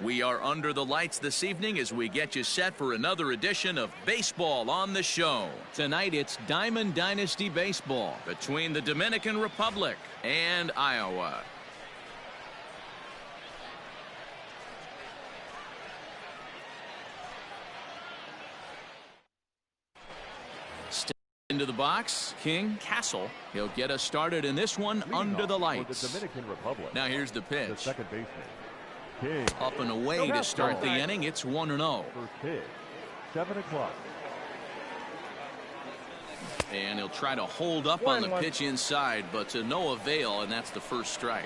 We are under the lights this evening as we get you set for another edition of Baseball on the Show. Tonight it's Diamond Dynasty Baseball between the Dominican Republic and Iowa. Into the box, King Castle. He'll get us started in this one under the lights. The Dominican Republic. Now here's the pitch. The second baseman, King. Up and away to start the inning. It's 1-0. First pitch, 7 o'clock. And he'll try to hold up on the pitch inside, but to no avail, and that's the first strike.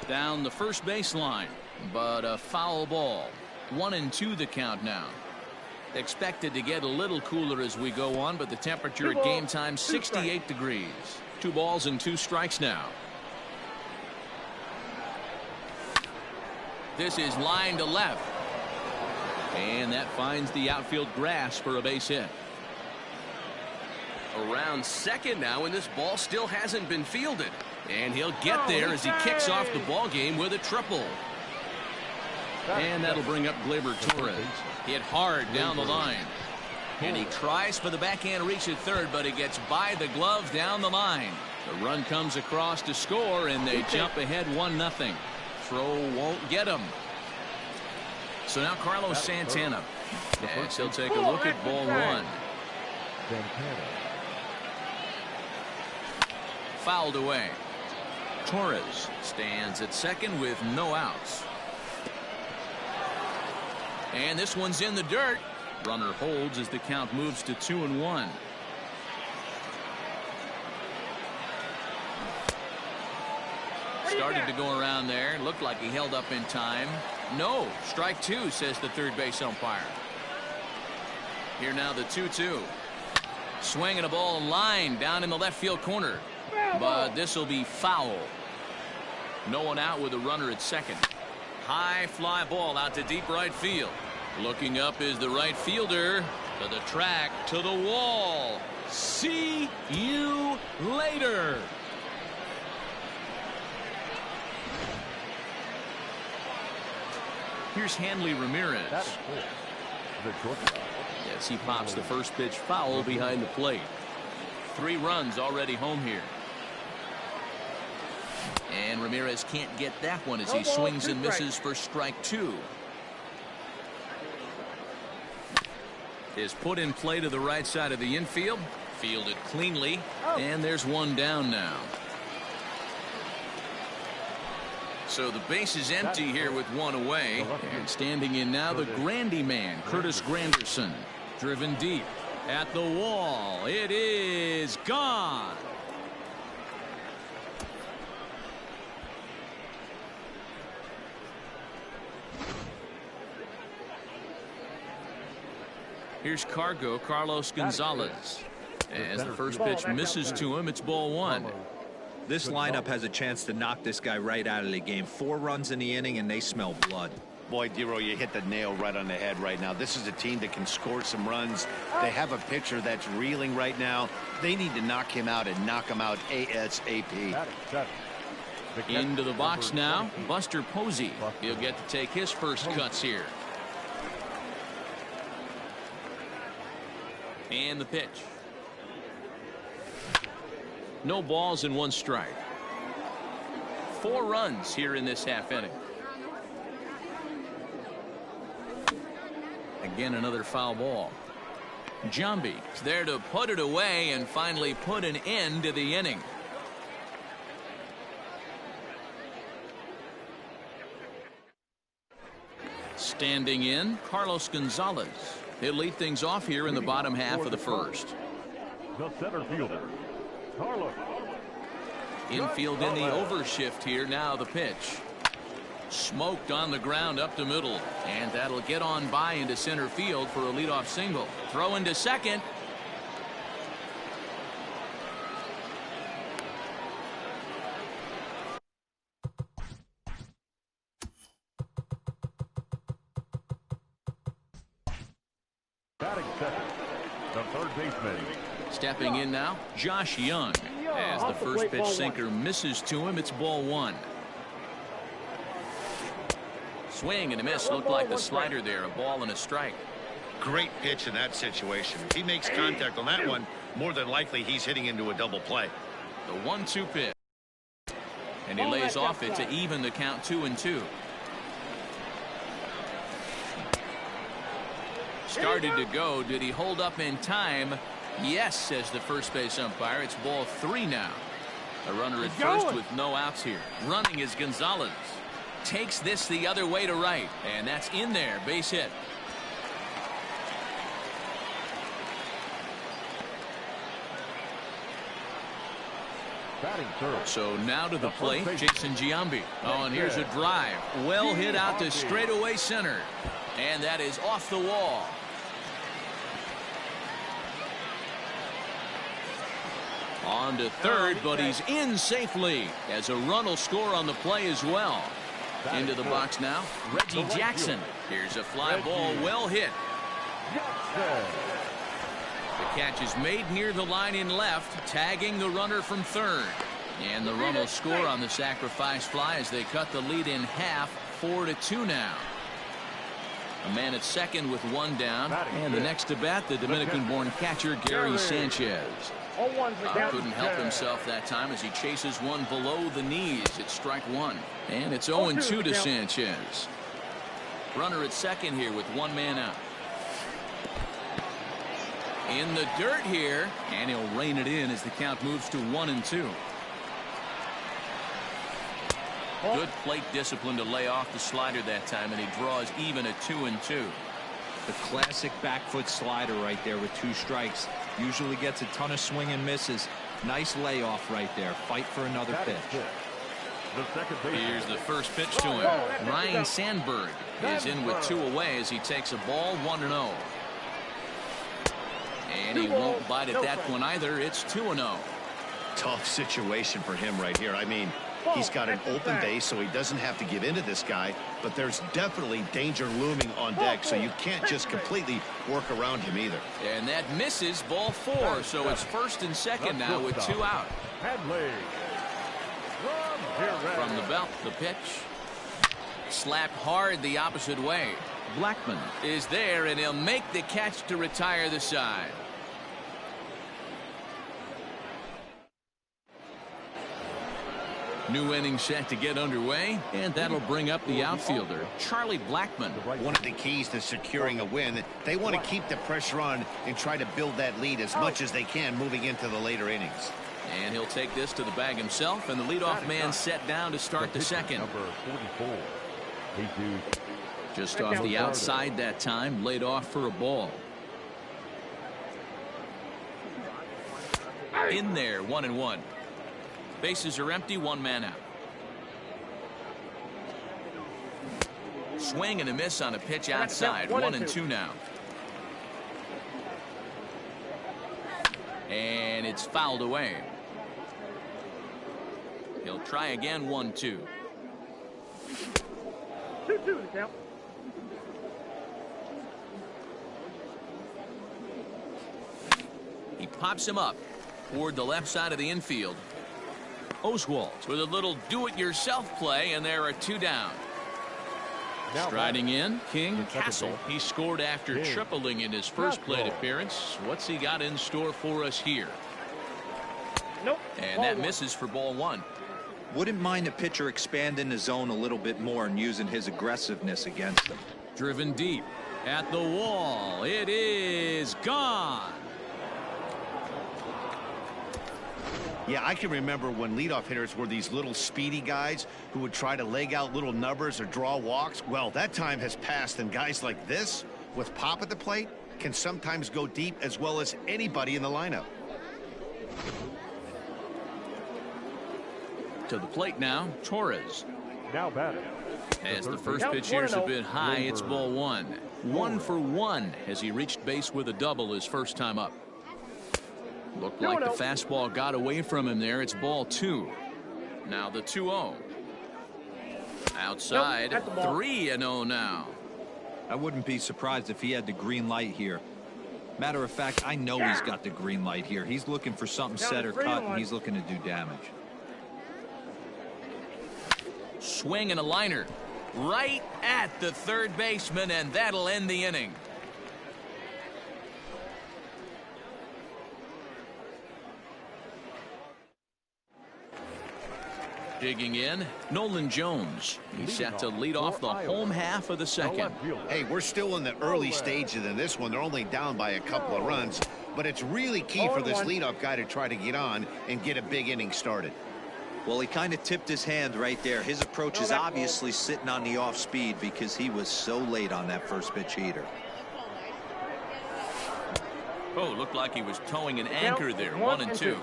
Down the first baseline, but a foul ball. 1-2 the count now. Expected to get a little cooler as we go on, but the temperature at game time 68 degrees. 2 balls and 2 strikes now. This is line to left. And that finds the outfield grass for a base hit. Around second now, and this ball still hasn't been fielded. And he'll get there as he kicks off the ball game with a triple. And that'll bring up Gleyber Torres. Hit hard down the line. And he tries for the backhand reach at third, but he gets by the glove down the line. The run comes across to score, and they jump ahead 1-0. Throw won't get him. So now Carlos Santana. Yes, he'll take a look at ball 1. Fouled away. Torres stands at second with no outs. And this one's in the dirt. Runner holds as the count moves to 2-1. Started to go around there. Looked like he held up in time. No. Strike 2, says the third base umpire. Here now the 2-2. Swinging a ball line down in the left field corner. But this will be foul. No one out with a runner at second. High fly ball out to deep right field. Looking up is the right fielder. To the track, to the wall. See you later. Here's Hanley Ramirez. Yes, he pops the first pitch foul behind the plate. 3 runs already home here. And Ramirez can't get that one as he swings and misses for strike 2. Is put in play to the right side of the infield. Fielded cleanly. And there's one down now. So the base is empty here with 1 away. And standing in now the Grandy man, Curtis Granderson. Driven deep at the wall. It is gone. Here's Carlos Gonzalez. As the first pitch misses to him, it's ball 1. This lineup has a chance to knock this guy right out of the game. 4 runs in the inning, and they smell blood. Boy, Dero, you hit the nail right on the head right now. This is a team that can score some runs. They have a pitcher that's reeling right now. They need to knock him out and knock him out ASAP. Into the box now, Buster Posey. He'll get to take his first cuts here. And the pitch. No balls and 1 strike. 4 runs here in this half inning. Again, another foul ball. Giambi is there to put it away and finally put an end to the inning. Standing in, Carlos Gonzalez. He'll lead things off here in the bottom half of the first. The center fielder, Carlos. Infield in the overshift here. Now the pitch. Smoked on the ground up the middle. And that'll get on by into center field for a leadoff single. Throw into second. Batting second, the third baseman. Stepping in now, Josh Young. As the first pitch sinker misses to him, it's ball 1. swing and a miss. Looked like the slider there. A ball and a strike. Great pitch in that situation. If he makes contact on that one, more than likely he's hitting into a double play. The 1-2 pitch. And he lays off it to even the count 2-2. Started to go. Did he hold up in time? Yes, says the first base umpire. It's ball 3 now. A runner at first with no outs here. Running is Gonzalez. Takes this the other way to right. And that's in there. Base hit. Batting third. So now to the plate, Jason Giambi. Oh, and here's a drive. Well hit out to straightaway center. And that is off the wall. On to third, but he's in safely as a run will score on the play as well. Into the box now, Reggie Jackson. Here's a fly ball, well hit. The catch is made near the line in left, tagging the runner from third. And the run will score on the sacrifice fly as they cut the lead in half, 4-2 now. A man at second with 1 down. And the next to bat, the Dominican-born catcher, Gary Sanchez. Couldn't help himself that time as he chases one below the knees. It's strike 1. And it's 0-2 to Sanchez. Runner at second here with 1 man out. In the dirt here, and he'll rein it in as the count moves to 1-2. Good plate discipline to lay off the slider that time, and he draws even at 2-2. The classic back foot slider right there with 2 strikes. Usually gets a ton of swing and misses. Nice layoff right there. Fight for another pitch. Here's the first pitch to him. Ryan Sandberg is in with 2 away as he takes a ball, 1-0. And he won't bite at that one either. It's 2-0. Tough situation for him right here. I mean, he's got an open base, so he doesn't have to give in to this guy, but there's definitely danger looming on deck, so you can't just completely work around him either. And that misses, ball 4, so it's first and second now with 2 out. From the belt, the pitch. Slapped hard the opposite way. Blackman is there, and he'll make the catch to retire the side. New inning set to get underway, and that'll bring up the outfielder, Charlie Blackman. One of the keys to securing a win, they want to keep the pressure on and try to build that lead as much as they can moving into the later innings. And he'll take this to the bag himself, and the leadoff man set down to start the second. Number 44. Just off the outside that time, laid off for a ball. In there, 1-1. Bases are empty, 1 man out. Swing and a miss on a pitch outside, 1-2 now. And it's fouled away. He'll try again, 1-2. 2-2 the count. He pops him up toward the left side of the infield. Oswalt with a little do-it-yourself play, and there are 2 down. Striding in, King Castle. He scored after tripling in his first plate appearance. What's he got in store for us here? Nope. And that misses for ball 1. Wouldn't mind a pitcher expanding the zone a little bit more and using his aggressiveness against them. Driven deep at the wall. It is gone. Yeah, I can remember when leadoff hitters were these little speedy guys who would try to leg out little numbers or draw walks. Well, that time has passed, and guys like this, with pop at the plate, can sometimes go deep as well as anybody in the lineup. To the plate now, Torres. Now batting. As the first pitch here's a bit high, it's ball 1. 1 for 1 as he reached base with a double his first time up. Looked like the fastball got away from him there. It's ball 2. Now the 2-0. Outside, 3-0 now. I wouldn't be surprised if he had the green light here. Matter of fact, I know he's got the green light here. He's looking for something set or cut, and he's looking to do damage. Swing and a liner. right at the third baseman, and that'll end the inning. Digging in, Nolan Jones. He's set to lead off the home half of the second. Hey, we're still in the early stages in this one. They're only down by a couple of runs, but it's really key for this leadoff guy to try to get on and get a big inning started. Well, he kind of tipped his hand right there. His approach is obviously sitting on the off speed because he was so late on that first pitch heater. Oh, looked like he was towing an anchor there. 1-2.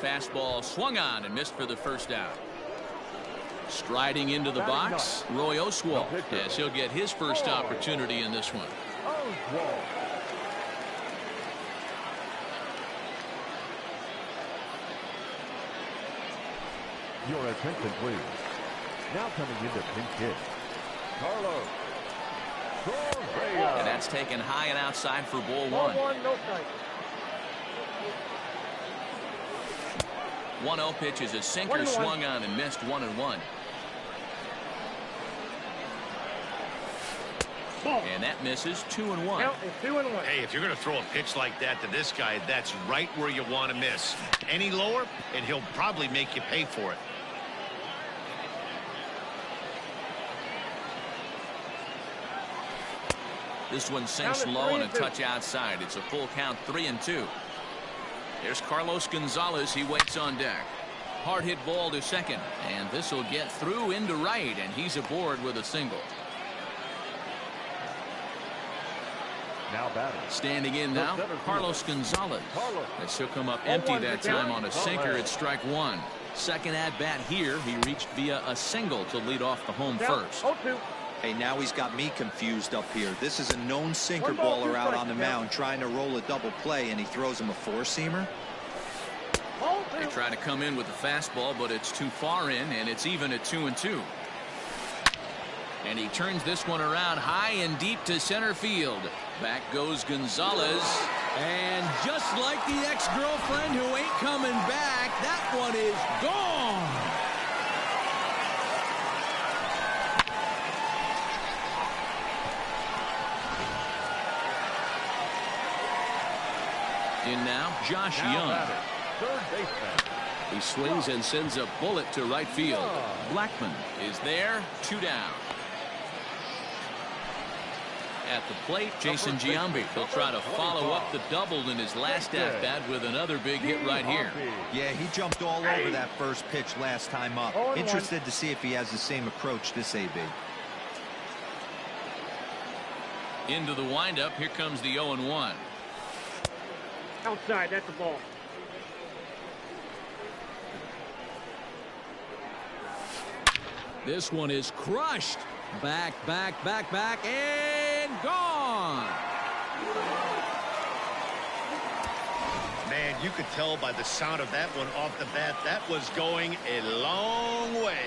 Fastball swung on and missed for the first out. Striding into the box, Roy Oswalt, as he'll get his first opportunity in this one. Your attention, please. Now coming into pinch hit, Carlos Correa. And that's taken high and outside for ball one. 1-0 pitch is a sinker, swung on and missed. 1-1. And that misses. 2-1. Hey, if you're going to throw a pitch like that to this guy, that's right where you want to miss. Any lower, and he'll probably make you pay for it. This one sinks low and a touch outside. It's a full count, 3-2. There's Carlos Gonzalez. He waits on deck. Hard hit ball to second, and this will get through into right, and he's aboard with a single. Now batting. Standing in now, Carlos Gonzalez. As he'll come up empty that time on a sinker at strike one. Second at bat here, he reached via a single to lead off the home first. Hey, now he's got me confused up here. This is a known sinker baller out on the mound trying to roll a double play, and he throws him a four-seamer. They try to come in with a fastball, but it's too far in, and it's even at 2-2. And he turns this one around high and deep to center field. Back goes Gonzalez. And just like the ex-girlfriend who ain't coming back, that one is gone. In now, Josh Young. Third baseman. He swings and sends a bullet to right field. Blackman is there, 2 down. At the plate, Jason Giambi. He'll try to follow up the double in his last at-bat with another big hit right here. Yeah, he jumped all over that first pitch last time up. Interested to see if he has the same approach this AB. Into the windup, here comes the 0-1. Outside, that's the ball. This one is crushed. Back, and gone. Man, you could tell by the sound of that one off the bat, that was going a long way.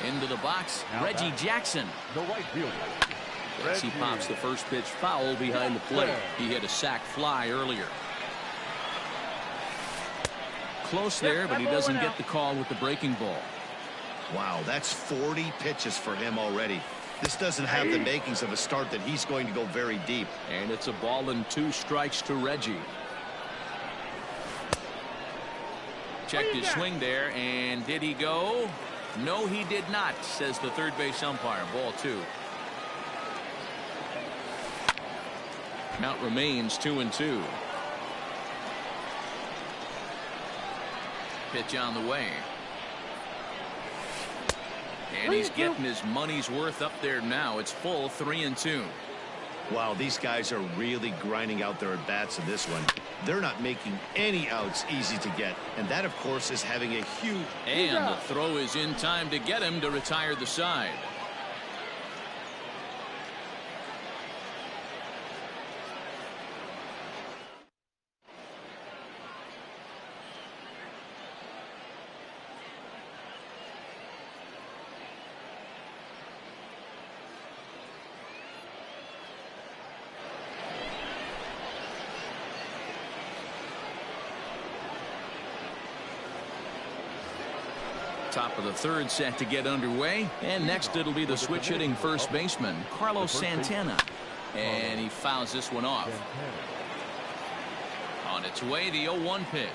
Into the box, Reggie Jackson. The right fielder. As he pops the first pitch foul behind the plate. He hit a sac fly earlier. Close there, but he doesn't get the call with the breaking ball. Wow, that's 40 pitches for him already. This doesn't have the makings of a start that he's going to go very deep. And it's a ball and 2 strikes to Reggie. Checked his swing there, and did he go? No, he did not, says the third base umpire. Ball 2. Count remains 2-2. Pitch on the way. And he's getting his money's worth up there now. It's full, 3-2. Wow, these guys are really grinding out their at-bats in this one. They're not making any outs easy to get. And that, of course, is having a huge... And the throw is in time to get him to retire the side. Top of the third set to get underway. And next it'll be the switch hitting first baseman, Carlos Santana. And he fouls this one off. On its way, the 0-1 pitch.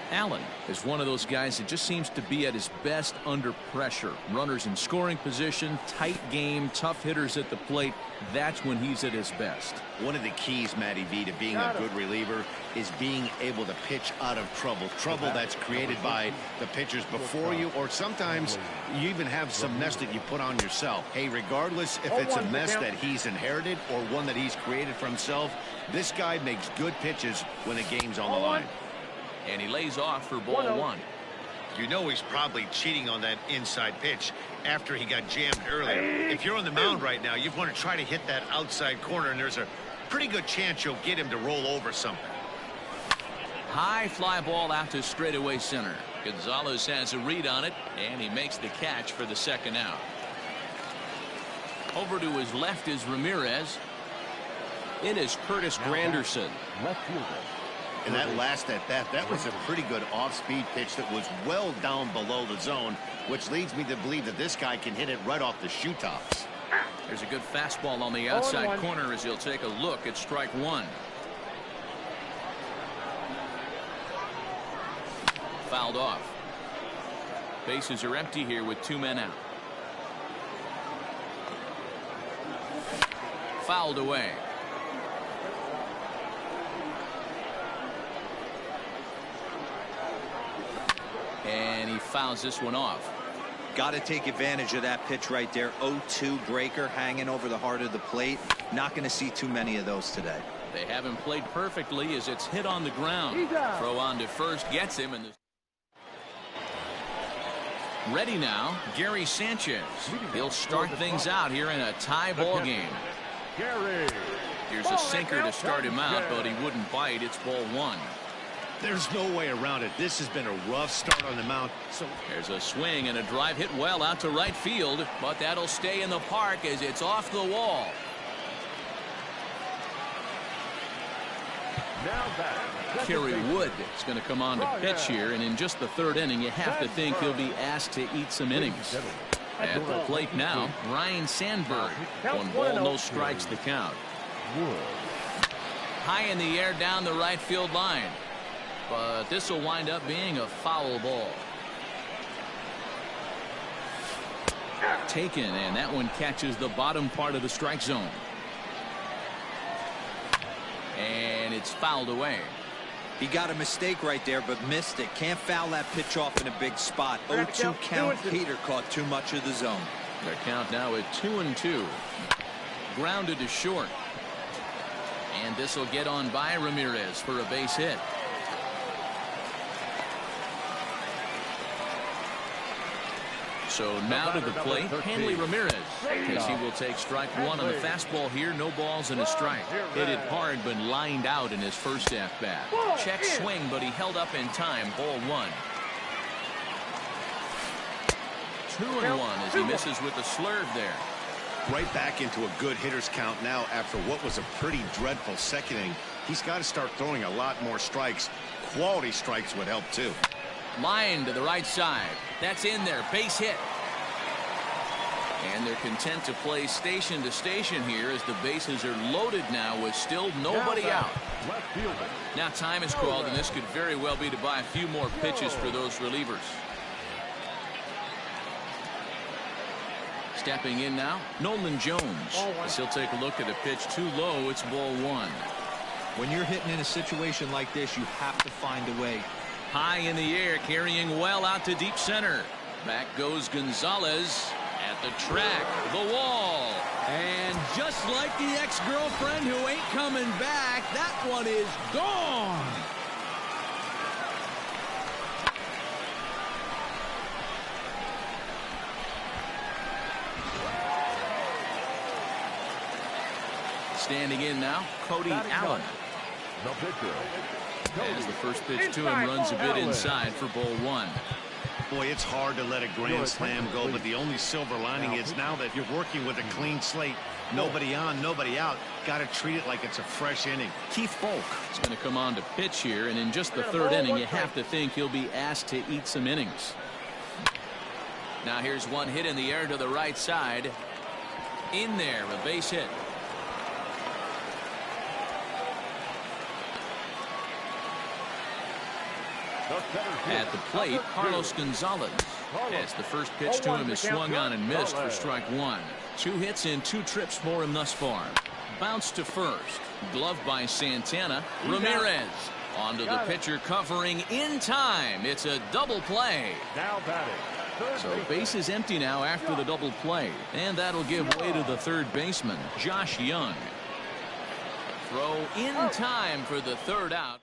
Allen is one of those guys that just seems to be at his best under pressure. Runners in scoring position, tight game, tough hitters at the plate. That's when he's at his best. One of the keys, Matty V, to being a good reliever is being able to pitch out of trouble. Trouble that's created by the pitchers before you, or sometimes you even have some mess that you put on yourself. Hey, regardless if it's a mess that he's inherited or one that he's created for himself, this guy makes good pitches when the game's on the line. And he lays off for ball 1. You know he's probably cheating on that inside pitch after he got jammed earlier. If you're on the mound right now, you want to try to hit that outside corner, and there's a pretty good chance you'll get him to roll over something. High fly ball out to straightaway center. Gonzalez has a read on it, and he makes the catch for the second out. Over to his left is Ramirez. In is Curtis Granderson. Left fielder. And that last at bat, that was a pretty good off-speed pitch that was well down below the zone, which leads me to believe that this guy can hit it right off the shoe tops. There's a good fastball on the outside corner as he'll take a look at strike 1. Fouled off. Bases are empty here with 2 men out. Fouled away. And he fouls this one off. Got to take advantage of that pitch right there. 0-2 breaker hanging over the heart of the plate. Not going to see too many of those today. They haven't played perfectly as it's hit on the ground. Throw on to first gets him. Ready now, Gary Sanchez. He'll start things out here in a tie ball game. Here's a sinker to start him out, but he wouldn't bite. It's ball 1. There's no way around it. This has been a rough start on the mound. So there's a swing and a drive hit well out to right field, but that'll stay in the park as it's off the wall. Kerry Wood is going to come on to pitch here, and in just the third inning, you have to think he'll be asked to eat some innings. At the plate now, Ryan Sandberg. 1 ball, no strikes the count. High in the air down the right field line. But this will wind up being a foul ball. Taken, and that one catches the bottom part of the strike zone. And it's fouled away. He got a mistake right there, but missed it. Can't foul that pitch off in a big spot. 0-2 count. Peter caught too much of the zone. Their count now at 2-2. Grounded to short. And this will get on by Ramirez for a base hit. So now to the plate, Hanley Ramirez, as he will take strike 1 on the fastball here. No balls and a strike. Hit it hard, but lined out in his first at-bat. Check swing, but he held up in time. Ball 1. 2-1 as he misses with a slurve there. Right back into a good hitter's count now after what was a pretty dreadful second inning. He's got to start throwing a lot more strikes. Quality strikes would help too. Line to the right side. That's in there. Base hit. And they're content to play station to station here as the bases are loaded now with still nobody out. Now time is called, and this could very well be to buy a few more pitches for those relievers. Stepping in now, Nolan Jones, as he'll take a look at a pitch too low. It's ball 1. When you're hitting in a situation like this, you have to find a way. High in the air, carrying well out to deep center. Back goes Gonzalez at the track, the wall. And just like the ex-girlfriend who ain't coming back, that one is gone. Standing in now, Cody Allen. The pitcher. As the first pitch to him runs a bit inside for ball 1. Boy, it's hard to let a grand slam go, but the only silver lining is now that you're working with a clean slate, nobody on, nobody out, got to treat it like it's a fresh inning. Keith Folk is going to come on to pitch here, and in just the third inning, you have to think he'll be asked to eat some innings. Now here's one hit in the air to the right side. In there, a base hit. At the plate, Carlos Gonzalez. As the first pitch to him is swung on and missed for strike one. 2 hits and 2 trips for him thus far. Bounce to first. Glove by Santana. Ramirez onto the pitcher, covering in time. It's a double play. Now batting. So base is empty now after the double play. And that'll give way to the third baseman, Josh Young. Throw in time for the third out.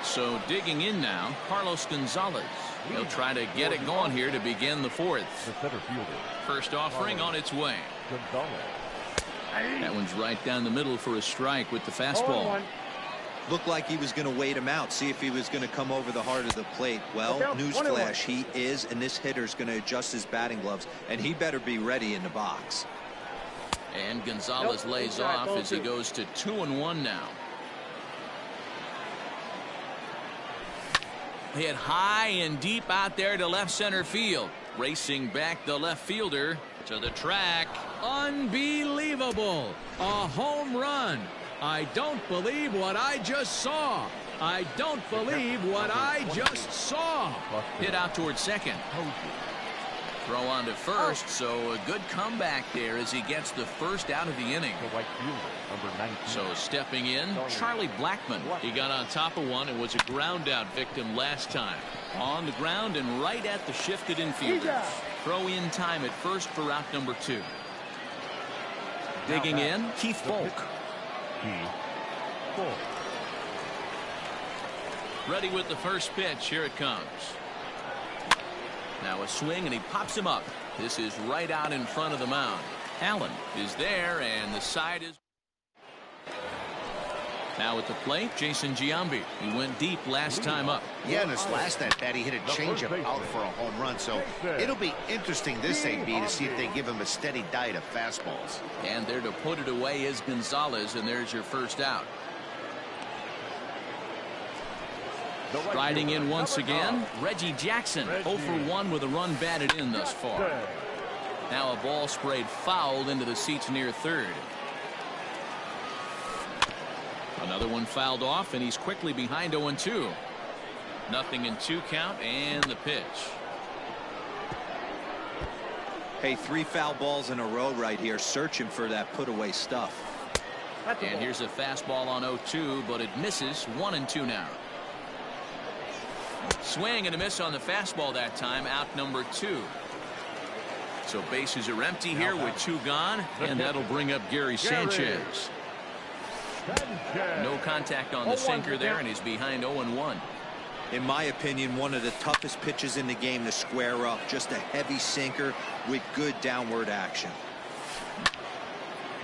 So digging in now, Carlos Gonzalez. He'll try to get it going here to begin the fourth. The center fielder. First offering on its way. Gonzalez. That one's right down the middle for a strike with the fastball. Looked like he was going to wait him out, see if he was going to come over the heart of the plate. Well, newsflash, he is, and this hitter's going to adjust his batting gloves, and he better be ready in the box. And Gonzalez lays off as he goes to 2-1 now. Hit high and deep out there to left center field. Racing back the left fielder to the track. Unbelievable. A home run. I don't believe what I just saw. I don't believe what I just saw. Hit out towards second. Throw on to first, so a good comeback there as he gets the first out of the inning. The right fielder, number 19. So stepping in, Charlie Blackmon. He got on top of one and was a ground out victim last time. On the ground and right at the shifted infielders. Throw in time at first for out number 2. Digging in, Keith Folk. Ready with the first pitch. Here it comes. Now a swing and he pops him up. This is right out in front of the mound. Allen is there and the side is. Now at the plate, Jason Giambi. He went deep last time up. Yeah, in his last at bat, he hit a changeup out for a home run. So it'll be interesting this AB to see if they give him a steady diet of fastballs. And there to put it away is Gonzalez, and there's your first out. Riding in once again, Reggie Jackson. 0 for 1 with a run batted in thus far. Now a ball sprayed foul into the seats near third. Another one fouled off, and he's quickly behind 0-2. 0-2 count, and the pitch. Hey, 3 foul balls in a row right here, searching for that put away stuff. And here's a fastball on 0-2, but it misses. 1-2 now. Swing and a miss on the fastball that time. Out number 2. So bases are empty here with 2 gone, and that'll bring up Gary Sanchez. No contact on the sinker there, and he's behind 0-1. In my opinion, one of the toughest pitches in the game to square up. Just a heavy sinker with good downward action.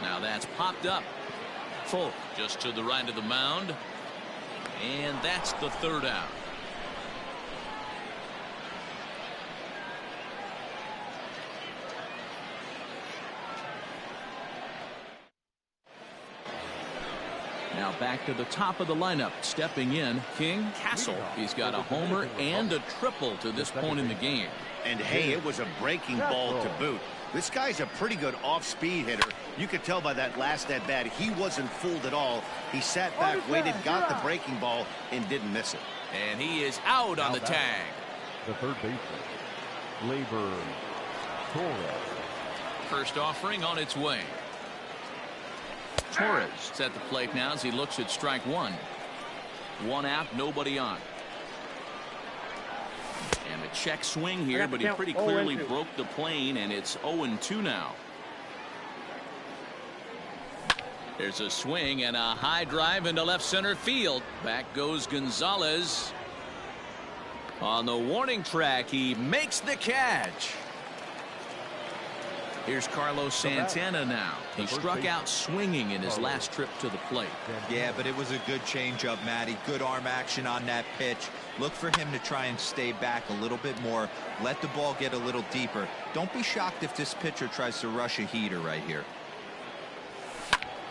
Now that's popped up. Full just to the right of the mound, and that's the third out. Now back to the top of the lineup. Stepping in, King Castle. He's got a homer and a triple to this point in the game. And hey, it was a breaking ball to boot. This guy's a pretty good off-speed hitter. You could tell by that last at bat he wasn't fooled at all. He sat back, waited, got the breaking ball, and didn't miss it. And he is out on the tag. The third baseman, Gleyber Torres. First offering on its way. Torres is at the plate now as he looks at strike 1. 1 out, nobody on. And a check swing here, but he pretty clearly broke the plane, and it's 0-2 now. There's a swing and a high drive into left center field. Back goes Gonzalez. On the warning track, he makes the catch. Here's Carlos Santana now. He struck out swinging in his last trip to the plate. Yeah, but it was a good changeup, Matty. Good arm action on that pitch. Look for him to try and stay back a little bit more. Let the ball get a little deeper. Don't be shocked if this pitcher tries to rush a heater right here.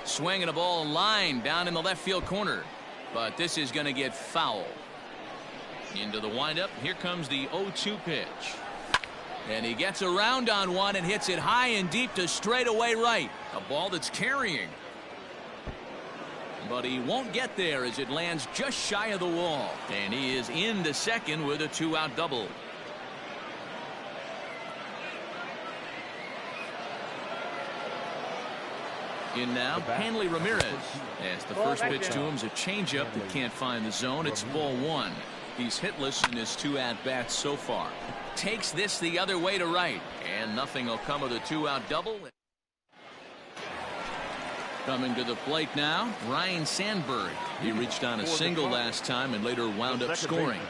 Swinging a ball line down in the left field corner. But this is going to get foul. Into the windup. Here comes the 0-2 pitch. And he gets around on one and hits it high and deep to straightaway right. A ball that's carrying. But he won't get there as it lands just shy of the wall. And he is into second with a 2-out double. In now, Hanley Ramirez. As the first pitch to him is a changeup that can't find the zone. It's ball one. He's hitless in his 2 at-bats so far. Takes this the other way to right. And nothing will come of the 2-out double. Coming to the plate now, Ryan Sandberg. He reached on a single last time and later wound up scoring.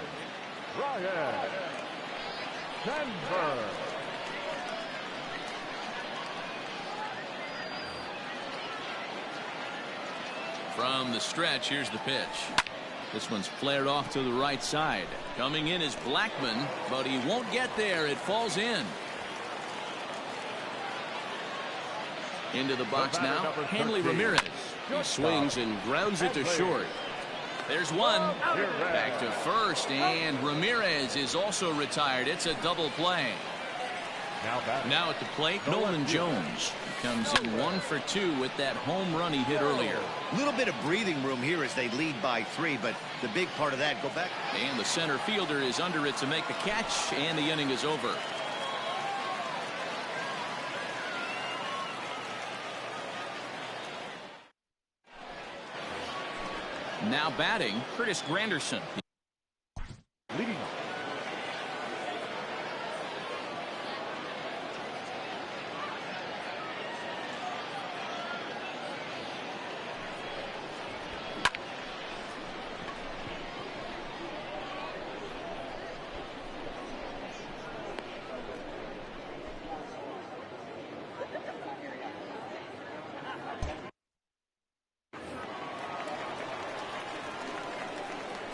Ryan Sandberg. From the stretch, here's the pitch. This one's flared off to the right side. Coming in is Blackman, but he won't get there. It falls in. Into the box now, Hanley Ramirez. He swings and grounds it to short. There's one. Back to first, and Ramirez is also retired. It's a double play. Now at the plate, Nolan Jones. He comes in 1 for 2 with that home run he hit earlier. A little bit of breathing room here as they lead by 3, but the big part of that, go back. And the center fielder is under it to make the catch, and the inning is over. Now batting, Curtis Granderson. Leading off.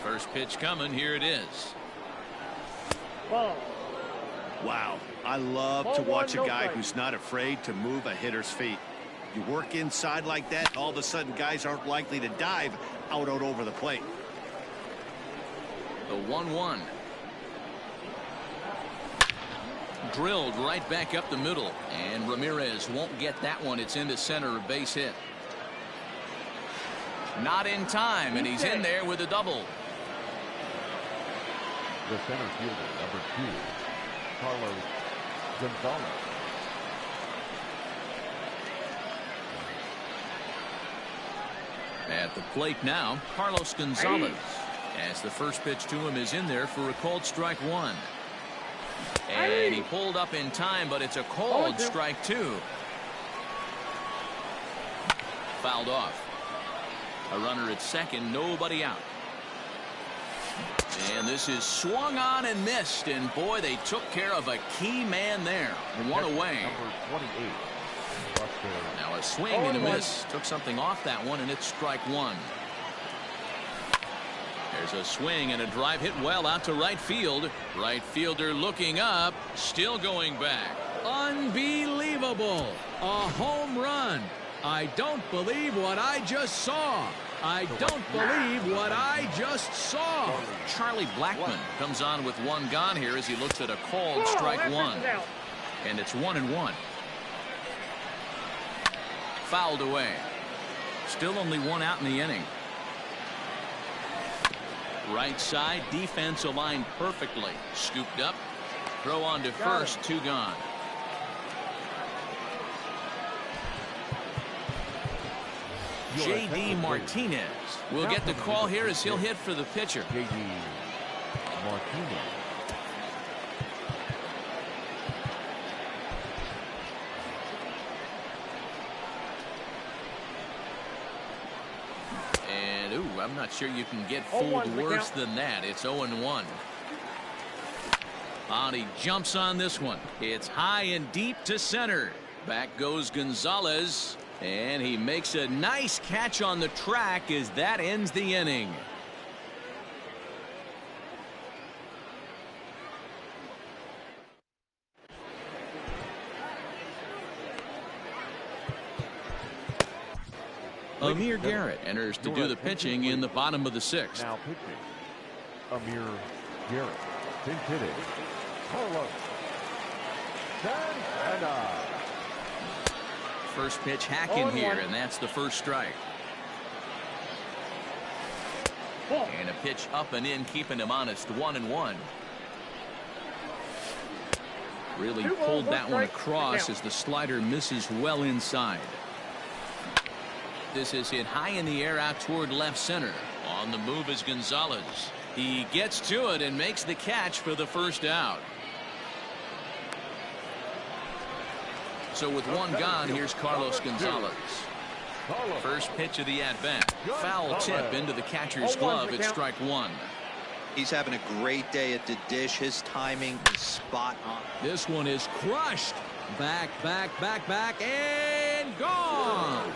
First pitch coming. Here it is. Ball. Wow, I love to watch a guy who's not afraid to move a hitter's feet. You work inside like that, all of a sudden guys aren't likely to dive out over the plate. The 1-1. Drilled right back up the middle, and Ramirez won't get that one. It's into center, a base hit. Not in time, and he's in there with a double. The center fielder, number 2, Carlos Gonzalez. At the plate now, Carlos Gonzalez. As the first pitch to him is in there for a called strike 1. And he pulled up in time, but it's a called strike 2. Fouled off. A runner at second, nobody out. And this is swung on and missed, and boy, they took care of a key man there. One away. Number 28. Now a swing and a miss. Took something off that one, and it's strike 1. There's a swing and a drive hit well out to right field. Right fielder looking up, still going back. Unbelievable. A home run. I don't believe what I just saw. I don't believe what I just saw. Charlie Blackman comes on with 1 gone here as he looks at a called strike 1. And it's 1-1. Fouled away. Still only 1 out in the inning. Right side, defense aligned perfectly. Scooped up. Throw on to first, 2 gone. J.D. Martinez will get the call here as he'll hit for the pitcher. J.D. Martinez. And, ooh, I'm not sure you can get fooled worse than that. It's 0-1. And he jumps on this one. It's high and deep to center. Back goes Gonzalez, and he makes a nice catch on the track as that ends the inning. Amir Garrett enters to do the pitching in the bottom of the 6th. Now pitching, Amir Garrett. Pinch hitting, Carlos Santana. First pitch hacking here, and that's the first strike. And a pitch up and in, keeping him honest, 1-1. Really pulled that one across as the slider misses well inside. This is hit high in the air out toward left center. On the move is Gonzalez. He gets to it and makes the catch for the first out. So with one gone, here's Carlos Gonzalez. First pitch of the at-bat. Foul tip into the catcher's glove. It's strike 1. He's having a great day at the dish. His timing is spot on. This one is crushed. Back, and gone.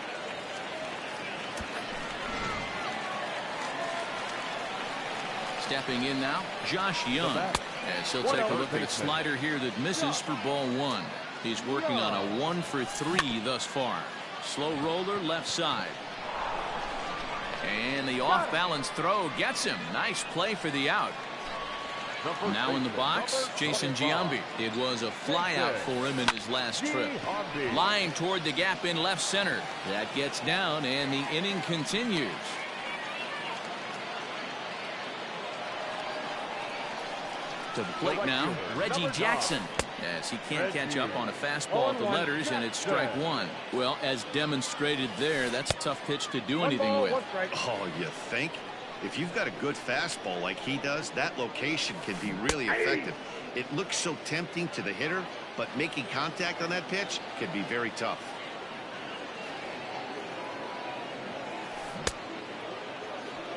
Stepping in now, Josh Young. As he'll take a look at a slider here that misses for ball 1. He's working on a 1 for 3 thus far. Slow roller left side. And the off-balance throw gets him. Nice play for the out. Now in the box, Jason Giambi. It was a flyout for him in his last trip. Line toward the gap in left center. That gets down, and the inning continues. To the plate now, Reggie Jackson. As he can't catch up on a fastball at the letters, and it's strike 1. Well, as demonstrated there, that's a tough pitch to do anything with. Oh, you think? If you've got a good fastball like he does, that location can be really effective. It looks so tempting to the hitter, but making contact on that pitch can be very tough.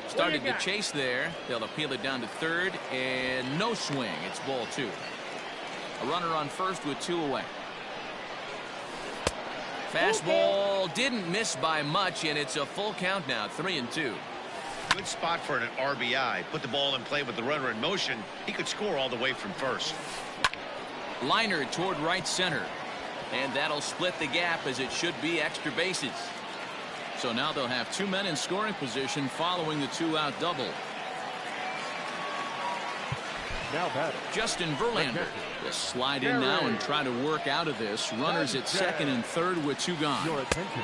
Started to chase there. They'll appeal it down to third, and no swing. It's ball 2. A runner on first with 2 away. Fastball didn't miss by much, and it's a full count now, 3-2. Good spot for an RBI. Put the ball in play with the runner in motion. He could score all the way from first. Liner toward right center. And that'll split the gap, as it should be extra bases. So now they'll have 2 men in scoring position following the 2-out double. Now batting, Justin Verlander will slide in now and try to work out of this. Runners at second and third with 2 gone.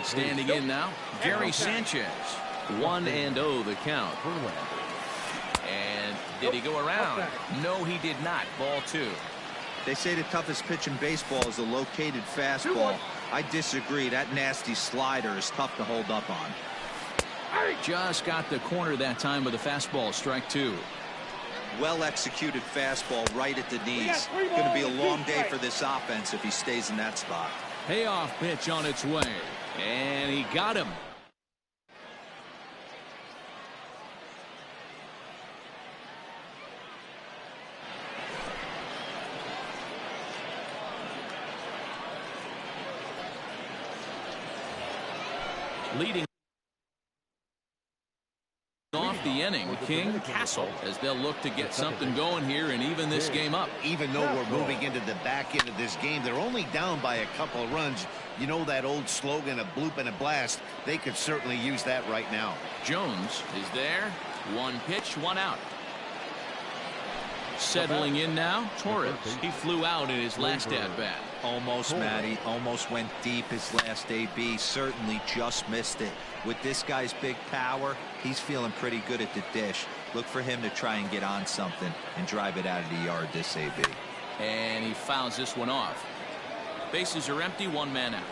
Standing in now, Gary Sanchez. 1-0 the count. And did he go around? No, he did not. Ball 2. They say the toughest pitch in baseball is a located fastball. I disagree. That nasty slider is tough to hold up on. Just got the corner that time with a fastball. Strike 2. Well executed fastball right at the knees. Going to be a long day for this offense if he stays in that spot. Payoff pitch on its way. And he got him. Leading off the inning, King Castle, as they'll look to get something going here and even this game up. Even though we're moving into the back end of this game, they're only down by a couple of runs. You know that old slogan, a bloop and a blast. They could certainly use that right now. Jones is there. 1 pitch, 1 out. Settling in now, Torres. He flew out in his last at-bat. Almost, Matty. Almost went deep his last AB. Certainly just missed it. With this guy's big power, he's feeling pretty good at the dish. Look for him to try and get on something and drive it out of the yard this AB. And he fouls this one off. Bases are empty, 1 man out.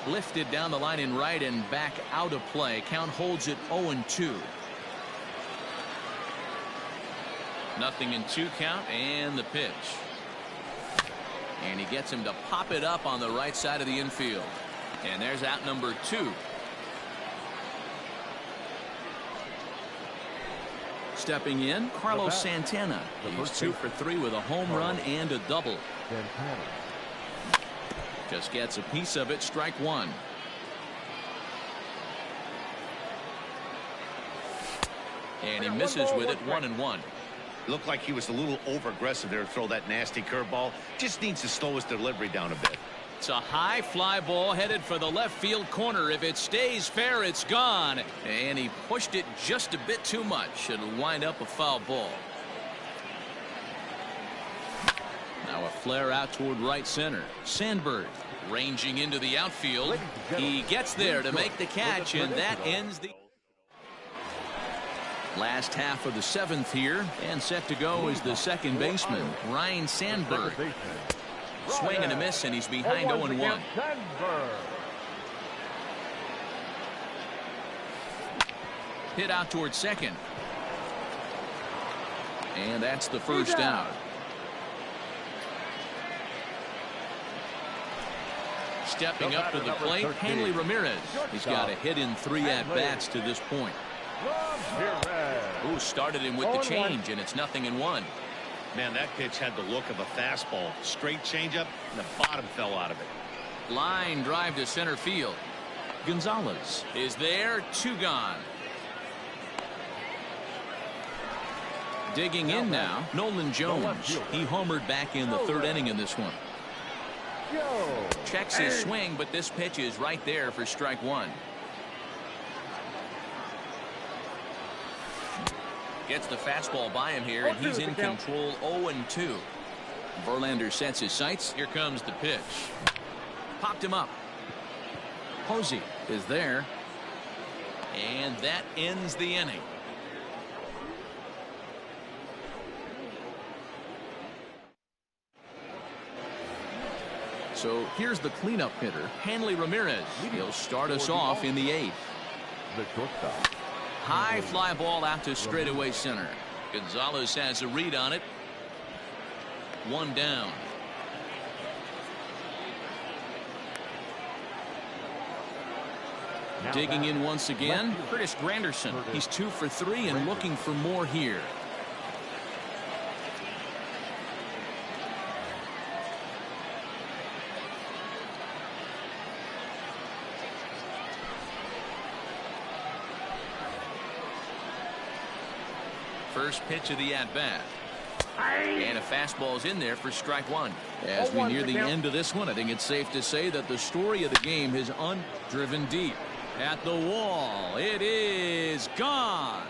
Lifted down the line in right and back out of play. Count holds it 0-2. Nothing in 2 count, and the pitch. And he gets him to pop it up on the right side of the infield. And there's out number 2. Stepping in, Carlos Santana. He's 2 for 3 with a home run and a double. Santana. Just gets a piece of it. Strike one. And he misses with it. 1-1. Looked like he was a little over aggressive there to throw that nasty curveball. Just needs to slow his delivery down a bit. It's a high fly ball headed for the left field corner. If it stays fair, it's gone. And he pushed it just a bit too much. It'll wind up a foul ball. Now a flare out toward right center. Sandberg ranging into the outfield. He gets there to make the catch, and that ends the last half of the 7th here. And set to go is the second baseman, Ryne Sandberg. Swing and a miss, and he's behind 0-1. Hit out towards second. And that's the first out. Stepping up to the plate, Hanley Ramirez. He's got a hit in 3 at-bats to this point. Who started him with the change, and it's 0-1. Man, that pitch had the look of a fastball. Straight changeup, and the bottom fell out of it. Line drive to center field. Gonzalez is there. 2 gone. Digging in now, Nolan Jones. He homered back in the 3rd inning in this one. Checks his swing, but this pitch is right there for strike one. Gets the fastball by him here, and he's in control. 0-2. Verlander sets his sights. Here comes the pitch. Popped him up. Posey is there. And that ends the inning. So here's the cleanup hitter, Hanley Ramirez. He'll start us off in the 8th. The shortstop. High fly ball out to straightaway center. Gonzalez has a read on it. 1 down. Digging in once again, Curtis Granderson. He's 2 for 3 and looking for more here. First pitch of the at-bat. And a fastball's in there for strike one. As we near the end of this one, I think it's safe to say that the story of the game is undriven deep. At the wall, it is gone.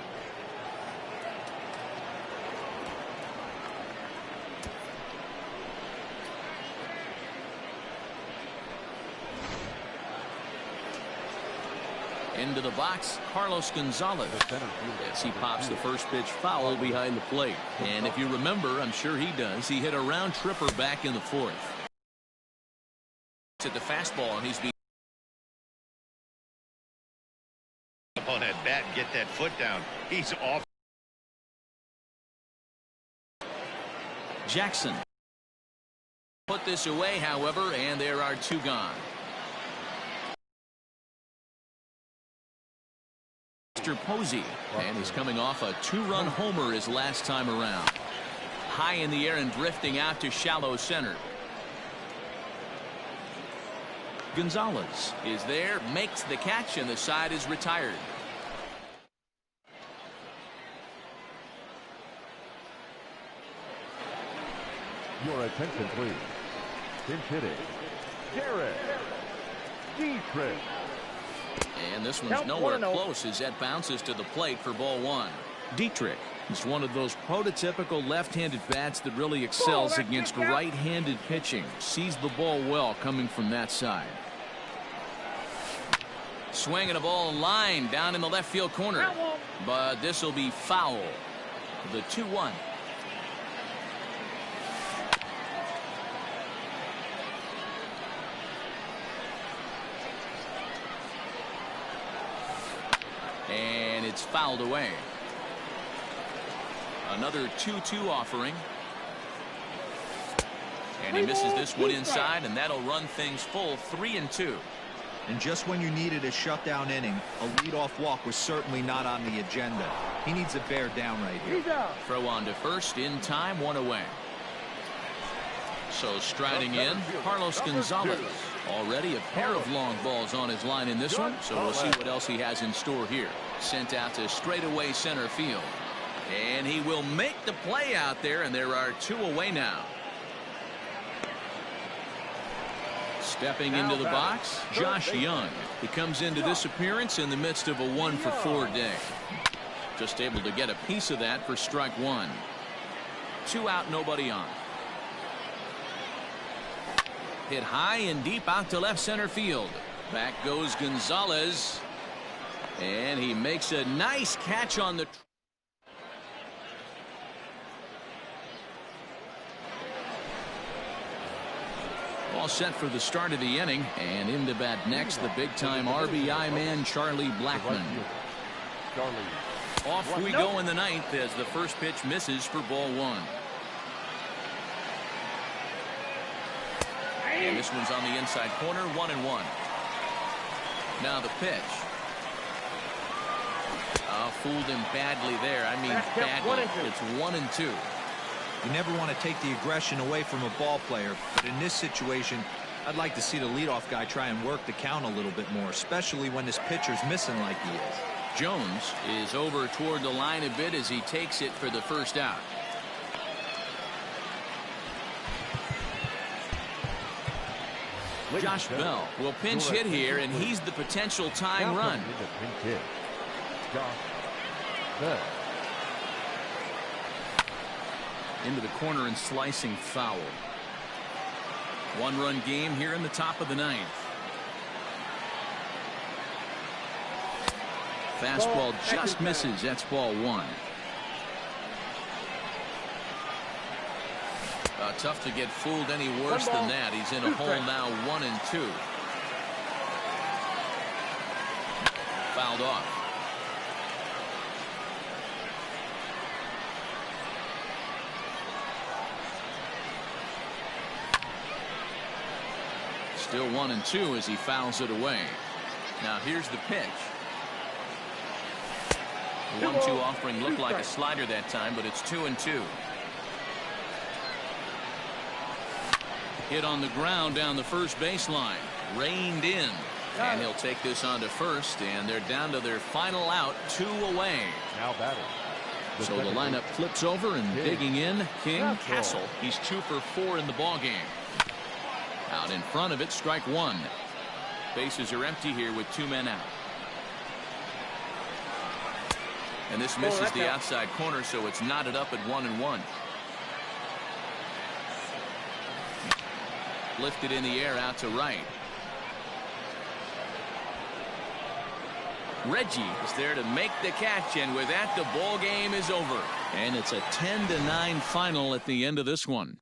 Into the box, Carlos Gonzalez, as he pops the first pitch foul behind the plate. And if you remember, I'm sure he does, he hit a round tripper back in the 4th. At the fastball, and he's being up on that bat and get that foot down. He's off. Jackson put this away, however, and there are 2 gone. Mr. Posey, and he's coming off a 2-run homer his last time around. High in the air and drifting out to shallow center. Gonzalez is there, makes the catch, and the side is retired. Your attention, please. Pinch hitting, Derek Dietrich. And this one's nowhere close as that bounces to the plate for ball 1. Dietrich is one of those prototypical left-handed bats that really excels against right-handed pitching. Sees the ball well coming from that side. Swinging a ball line down in the left field corner. But this will be foul. The 2-1. And it's fouled away. Another 2-2 offering. And he misses this one inside, and that'll run things full. 3-2. And just when you needed a shutdown inning, a leadoff walk was certainly not on the agenda. He needs a bear down right here. He's out. Throw on to first in time, 1 away. So striding in, Carlos Gonzalez. Already a pair of long balls on his line in this one, so we'll see what else he has in store here. Sent out to straightaway center field. And he will make the play out there, and there are 2 away now. Stepping into the box, Josh Young. He comes into this appearance in the midst of a 1-for-4 day. Just able to get a piece of that for strike 1. 2 out, nobody on. Hit high and deep out to left center field. Back goes Gonzalez. And he makes a nice catch on the... All set for the start of the inning. And into bat next, the big-time RBI man, Charlie Blackmon. Off we go in the 9th as the first pitch misses for ball 1. And this one's on the inside corner, 1-1. Now the pitch. Fooled him badly there. I mean badly. It's 1-2. You never want to take the aggression away from a ball player, but in this situation, I'd like to see the leadoff guy try and work the count a little bit more, especially when this pitcher's missing like he is. Jones is over toward the line a bit as he takes it for the first out. Josh Bell will pinch hit here, and he's the potential tying run. Into the corner and slicing foul. 1-run game here in the top of the 9th. Fastball just misses. That's ball 1. Tough to get fooled any worse than that. He's in a hole now, 1-2. Fouled off. Still 1-2 as he fouls it away. Now here's the pitch. The 1-2 offering looked like a slider that time, but it's 2-2. Hit on the ground down the first baseline. Reined in. And he'll take this on to first, and they're down to their final out, 2 away. Now batting. So the lineup flips over and digging in, King Castle. He's 2 for 4 in the ballgame. Out in front of it, strike 1. Bases are empty here with 2 men out. And this misses the outside corner, so it's knotted up at 1-1. Lifted in the air out to right. Reggie is there to make the catch, and with that, the ball game is over. And it's a 10-9 final at the end of this one.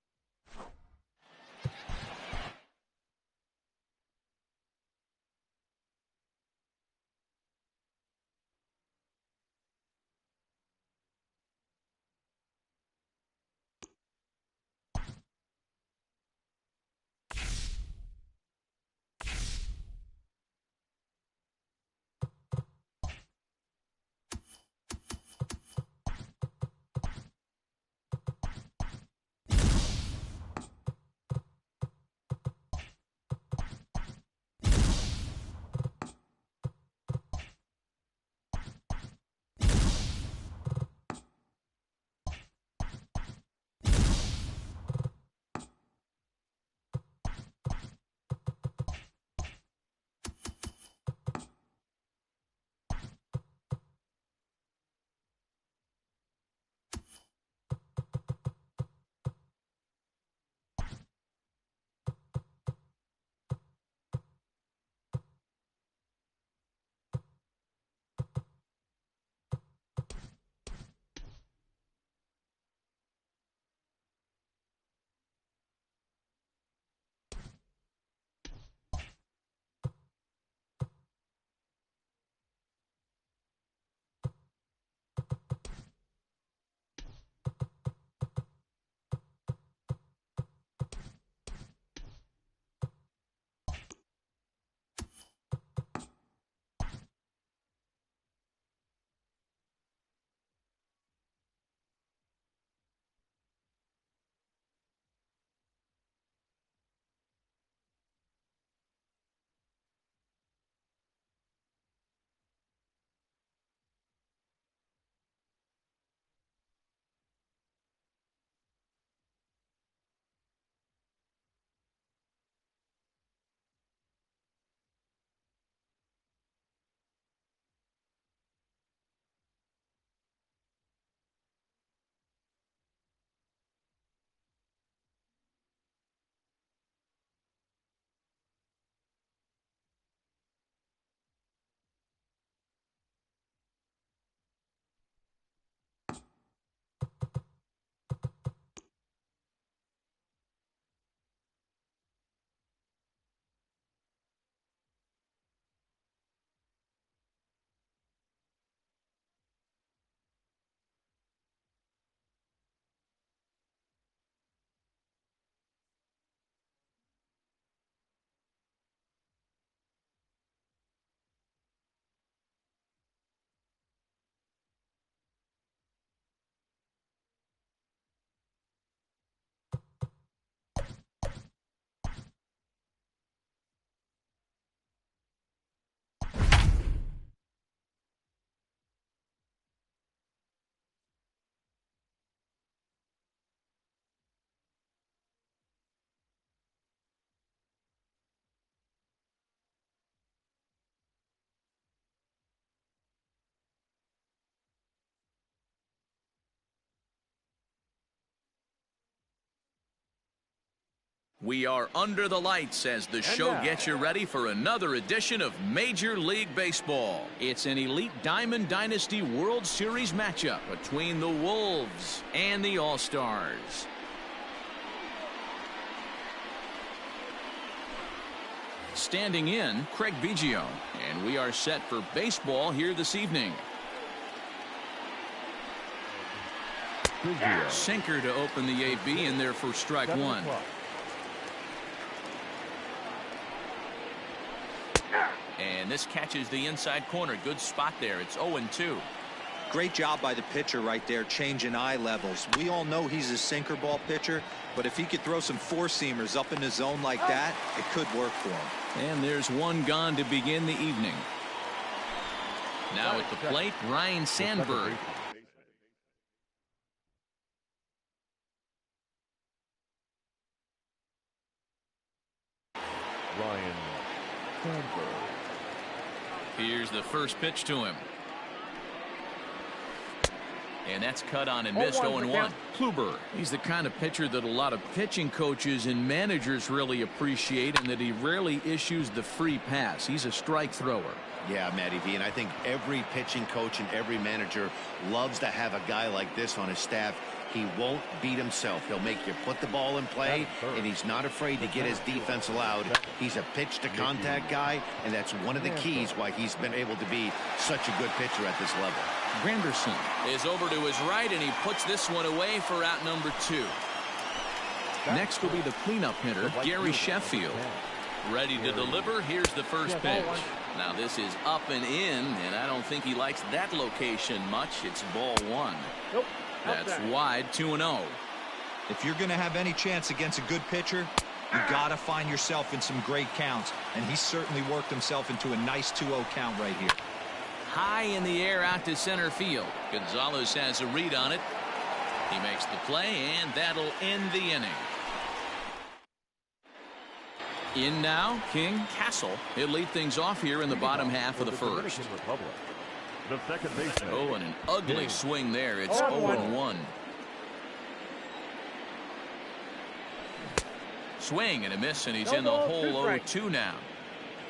We are under the lights as the show gets you ready for another edition of Major League Baseball. It's an Elite Diamond Dynasty World Series matchup between the Wolves and the All-Stars. Standing in, Craig Biggio, and we are set for baseball here this evening. Sinker to open the AB in there for strike one. And this catches the inside corner. Good spot there. It's 0-2. Great job by the pitcher right there, changing eye levels. We all know he's a sinker ball pitcher, but if he could throw some four-seamers up in the zone like that, it could work for him. And there's one gone to begin the evening. Now at the plate, Ryne Sandberg. Ryne Sandberg. Here's the first pitch to him. And that's cut on and missed. 0-1. Kluber. He's the kind of pitcher that a lot of pitching coaches and managers really appreciate, and that he rarely issues the free pass. He's a strike thrower. Yeah, Matty V, and I think every pitching coach and every manager loves to have a guy like this on his staff. He won't beat himself. He'll make you put the ball in play, and he's not afraid to get his defense allowed. He's a pitch-to-contact guy, and that's one of the keys why he's been able to be such a good pitcher at this level. Granderson is over to his right, and he puts this one away for out number 2. Next will be the cleanup hitter, Gary Sheffield. Ready to deliver. Here's the first pitch. Now this is up and in, and I don't think he likes that location much. It's ball 1. Nope. That's wide, 2-0. If you're going to have any chance against a good pitcher, you got to find yourself in some great counts, and he certainly worked himself into a nice 2-0 count right here. High in the air out to center field. Gonzalez has a read on it. He makes the play, and that'll end the inning. In now, King Castle. He'll lead things off here in the bottom half of the first. The second baseman. Oh, and an ugly swing there. It's 0-1. Swing and a miss, and he's in the hole. 0-2 now.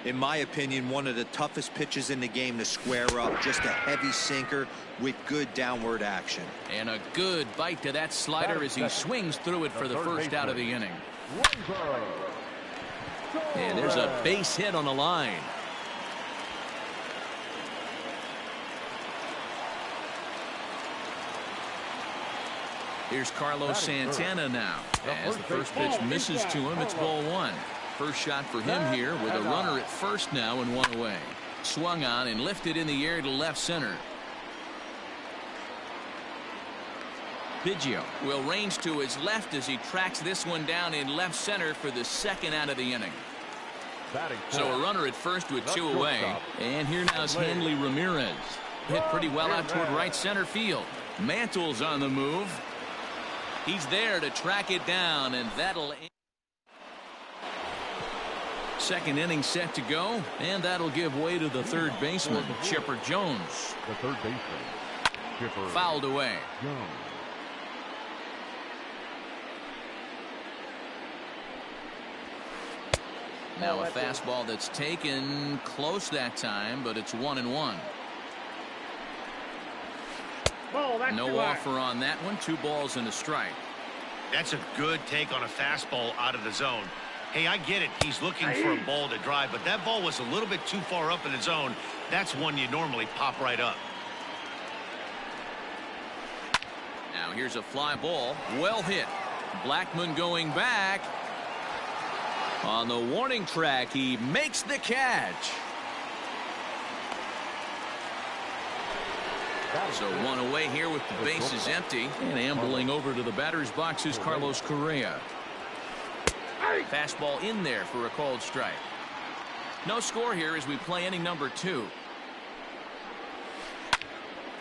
In my opinion, one of the toughest pitches in the game to square up. Just a heavy sinker with good downward action. And a good bite to that slider as he swings through it for the first out of the inning. And there's a base hit on the line. Here's Carlos Santana now. As the first pitch misses to him, it's ball 1. First shot for him here with a runner at first now and 1 away. Swung on and lifted in the air to left center. Biggio will range to his left as he tracks this one down in left center for the second out of the inning. So a runner at first with 2 away. And here now is Hanley Ramirez. Hit pretty well out toward right center field. Mantle's on the move. He's there to track it down, and that'll end. Second inning set to go, and that'll give way to the third baseman, Chipper Jones. The third baseman, Chipper Fouled away. Jones. Now a fastball that's taken close that time, but it's 1-1. No offer on that one. 2 balls and a strike. That's a good take on a fastball out of the zone. Hey, I get it. He's looking for a ball to drive, but that ball was a little bit too far up in the zone. That's one you normally pop right up. Now here's a fly ball. Well hit. Blackmon going back. On the warning track, he makes the catch. So 1 away here with the bases empty. And ambling over to the batter's box is Carlos Correa. Fastball in there for a called strike. No score here as we play inning number 2.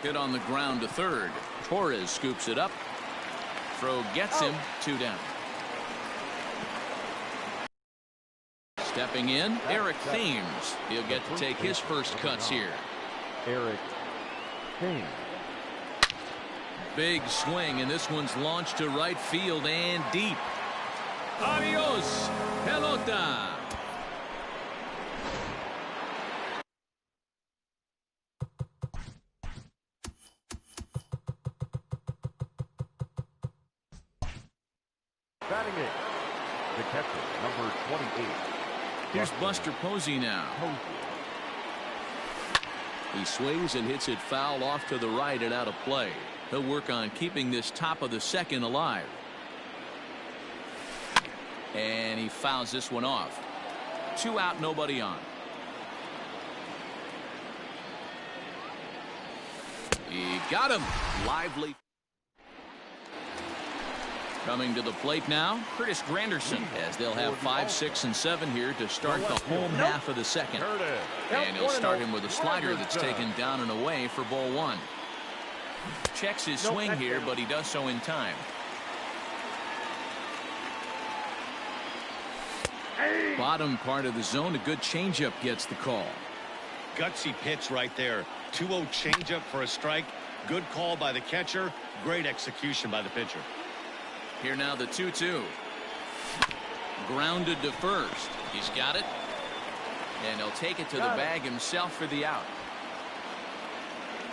Hit on the ground to third. Torres scoops it up. Throw gets him. 2 down. Stepping in, Eric Thames. He'll get to take his first cuts here. Eric Thames. Big swing, and this one's launched to right field and deep. Adios, pelota. Batting it, the catcher, number 28. Here's Buster Posey now. He swings and hits it foul off to the right and out of play. He'll work on keeping this top of the second alive. And he fouls this one off. 2 out, nobody on. He got him. Lively. Coming to the plate now, Curtis Granderson, as they'll have 5, 6, and 7 here to start the home half of the second. And he'll start him with a slider that's taken down and away for ball 1. Checks his swing here, but he does so in time. Bottom part of the zone, a good changeup gets the call. Gutsy pitch right there. 2-0 changeup for a strike. Good call by the catcher. Great execution by the pitcher. Here now the 2-2. Grounded to first. He's got it. And he'll take it to the bag himself for the out.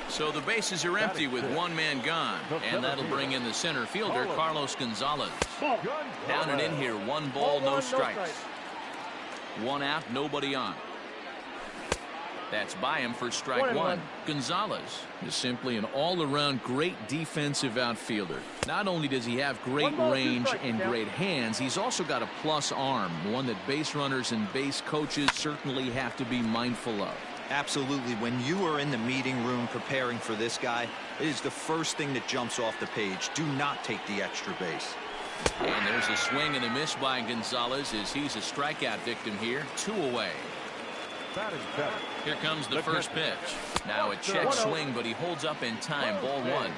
So the bases are empty with 1 man gone. And that'll bring in the center fielder, Carlos Gonzalez. Down and in here, 1 ball, no strikes. 1 out, nobody on. That's by him for strike 1. Gonzalez is simply an all-around great defensive outfielder. Not only does he have great range and great hands, he's also got a plus arm, one that base runners and base coaches certainly have to be mindful of. Absolutely. When you are in the meeting room preparing for this guy, it is the first thing that jumps off the page. Do not take the extra base. And there's a swing and a miss by Gonzalez as he's a strikeout victim here. 2 away. Here comes the first pitch. Now a check swing, but he holds up in time. Ball 1.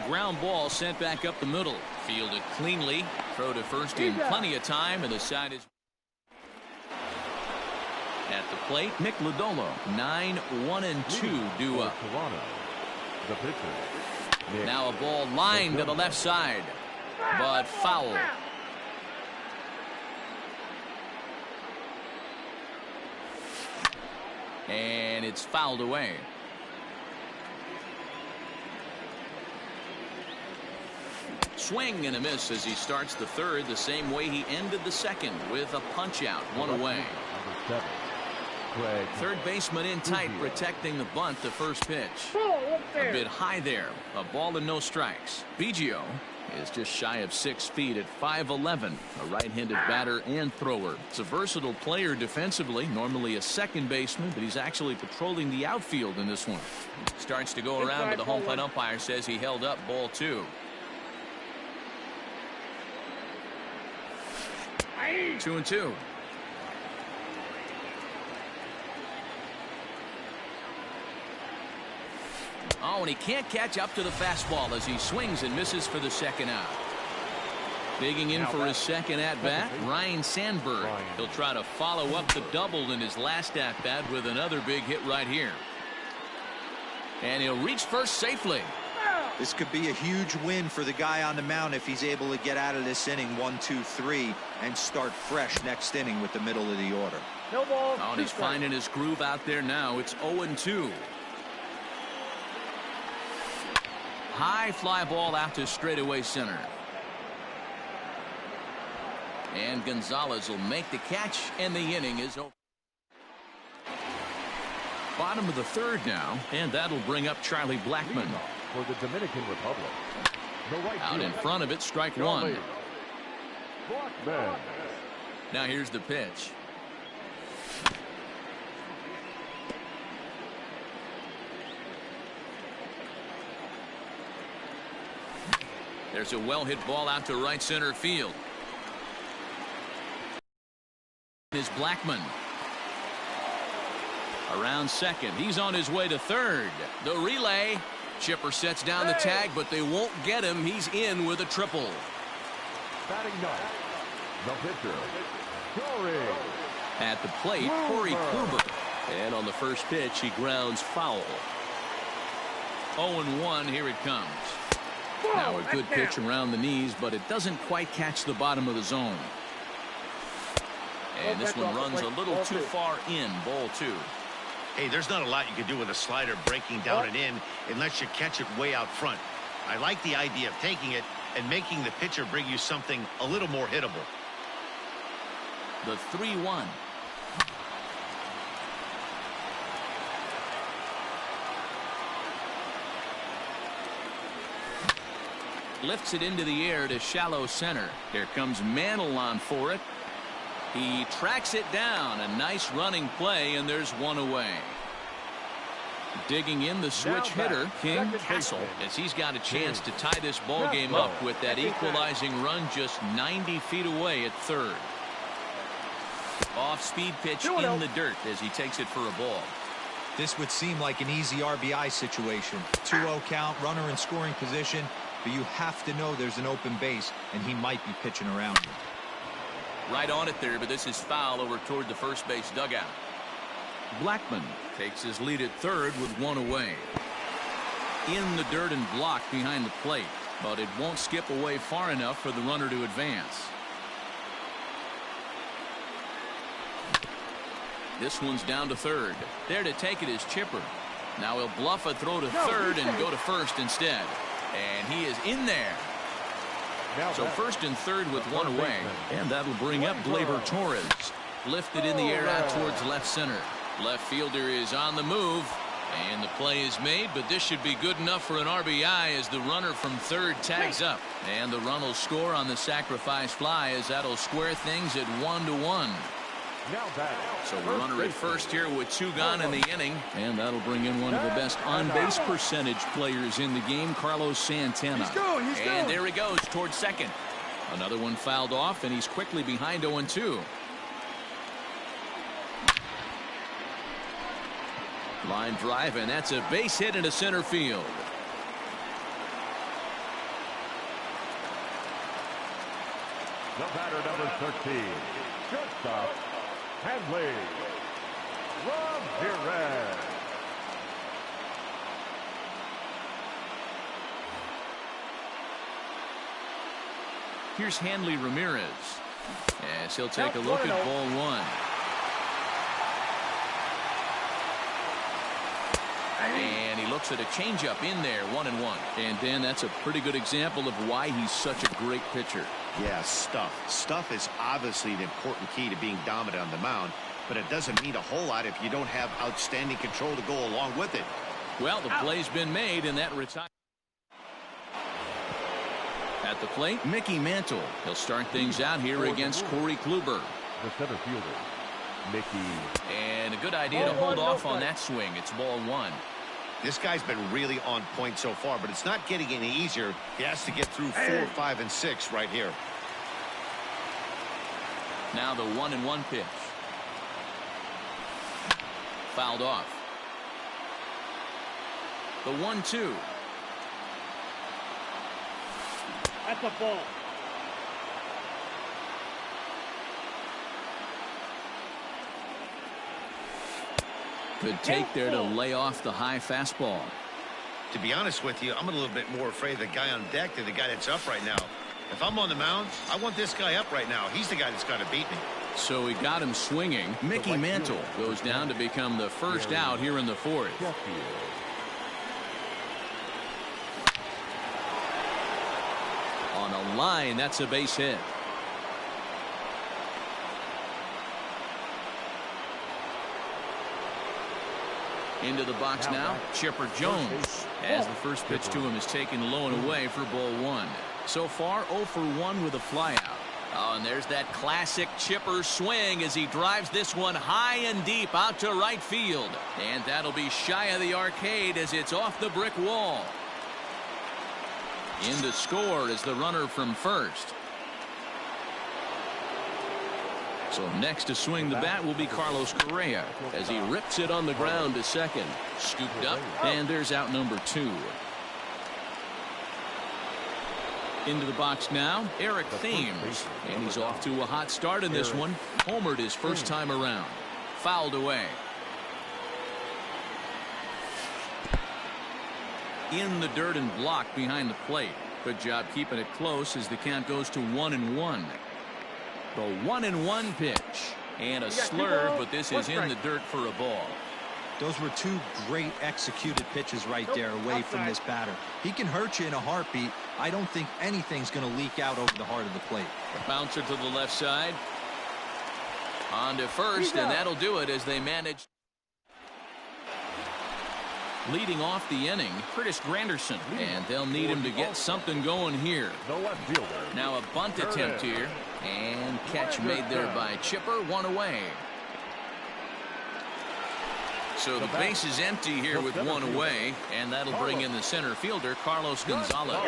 Ground ball sent back up the middle. Fielded cleanly. Throw to first in plenty of time, and the side is at the plate. Nick Lodolo. 9-1-2 due up. The pitcher. Now a ball lined to the left side, but foul. And it's fouled away. Swing and a miss as he starts the third the same way he ended the second with a punch out. 1 away. Third baseman in tight protecting the bunt. The first pitch a bit high there. A ball and no strikes. Biggio is just shy of 6 feet at 5'11", a right-handed batter and thrower. It's a versatile player defensively, normally a second baseman, but he's actually patrolling the outfield in this one. Starts to go around, but the home plate umpire says he held up. Ball 2. 2-2. Oh, and he can't catch up to the fastball as he swings and misses for the second out. Digging in for his second at-bat, Ryne Sandberg. He'll try to follow up the double in his last at-bat with another big hit right here. And he'll reach first safely. This could be a huge win for the guy on the mound if he's able to get out of this inning 1, 2, 3 and start fresh next inning with the middle of the order. No ball. Oh, and he's finding his groove out there now. It's 0-2. High fly ball out to straightaway center. And Gonzalez will make the catch, and the inning is over. Bottom of the third now, and that'll bring up Charlie Blackmon. For the Dominican Republic. Out in front of it, strike 1. Blackmon. Now here's the pitch. There's a well-hit ball out to right center field. Is Blackmon. Around second. He's on his way to third. The relay. Chipper sets down the tag, but they won't get him. He's in with a triple. Batting ninth, the pitcher, Corey. At the plate, Corey Kluber. And on the first pitch, he grounds foul. 0-1, here it comes. Now a good pitch around the knees, but it doesn't quite catch the bottom of the zone. And this one runs a little too far in. Ball 2. Hey, there's not a lot you can do with a slider breaking down and in unless you catch it way out front. I like the idea of taking it and making the pitcher bring you something a little more hittable. The 3-1. Lifts it into the air to shallow center. Here comes Mantle on for it. He tracks it down. A nice running play, and there's one away. Digging in the switch hitter, King Castle, as he's got a chance to tie this ball game up with that equalizing run just 90 feet away at third. Off-speed pitch in the dirt as he takes it for a ball. This would seem like an easy RBI situation. 2-0 count, runner in scoring position, but you have to know there's an open base, and he might be pitching around you. Right on it there, but this is foul over toward the first base dugout. Blackman takes his lead at third with one away. In the dirt and blocked behind the plate, but it won't skip away far enough for the runner to advance. This one's down to third. There to take it is Chipper. Now he'll bluff a throw to third and go to first instead. And he is in there. So first and third with one away. And that'll bring up Gleyber Torres. Lifted in the air out towards left center. Left fielder is on the move. And the play is made, but this should be good enough for an RBI as the runner from third tags up. And the run will score on the sacrifice fly as that'll square things at 1-1. So the runner at first here with two gone in the inning. And that'll bring in one of the best on-base percentage players in the game, Carlos Santana. And there he goes towards second. Another one fouled off, and he's quickly behind 0-2. Line drive, and that's a base hit into center field. The batter, number 13, shortstop, Hanley Ramirez. Here's Hanley Ramirez as he'll take a look at ball 1. And he looks at a changeup in there, 1-1. And Dan, that's a pretty good example of why he's such a great pitcher. Yeah, stuff is obviously an important key to being dominant on the mound, but it doesn't mean a whole lot if you don't have outstanding control to go along with it. Well, the play's been made, and that retires. At the plate, Mickey Mantle. He'll start things out here against Corey Kluber. The center fielder, Mickey. And a good idea to hold off on that swing. It's ball 1. This guy's been really on point so far, but it's not getting any easier. He has to get through 4, 5, and 6 right here. Now the 1-1 pitch. Fouled off. The 1-2. That's a ball. Good take there to lay off the high fastball. To be honest with you, I'm a little bit more afraid of the guy on deck than the guy that's up right now. If I'm on the mound, I want this guy up right now. He's the guy that's got to beat me. So he got him swinging. Mickey Mantle goes down to become the first out here in the 4th. On a line, that's a base hit. Into the box now, Chipper Jones, as the first pitch to him is taken low and away for ball 1. So far, 0 for 1 with a flyout. Oh, and there's that classic Chipper swing as he drives this one high and deep out to right field. And that'll be shy of the arcade as it's off the brick wall. In to score is the runner from first. So next to swing the bat will be Carlos Correa as he rips it on the ground to second. Scooped up, and there's out number 2. Into the box now, Eric Thames, and he's off to a hot start in this one. Homered his first time around. Fouled away. In the dirt and blocked behind the plate. Good job keeping it close as the count goes to 1-1. The 1-1 pitch. And a slurve, but this is in the dirt for a ball. Those were two great executed pitches right there away from this batter. He can hurt you in a heartbeat. I don't think anything's going to leak out over the heart of the plate. The bouncer to the left side. On to first, and that'll do it as they manage. Leading off the inning, Curtis Granderson, and they'll need him to get something going here. The left fielder. Now a bunt attempt here, and catch made there by Chipper, one away. So the base is empty here with one away, and that'll bring in the center fielder, Carlos Gonzalez.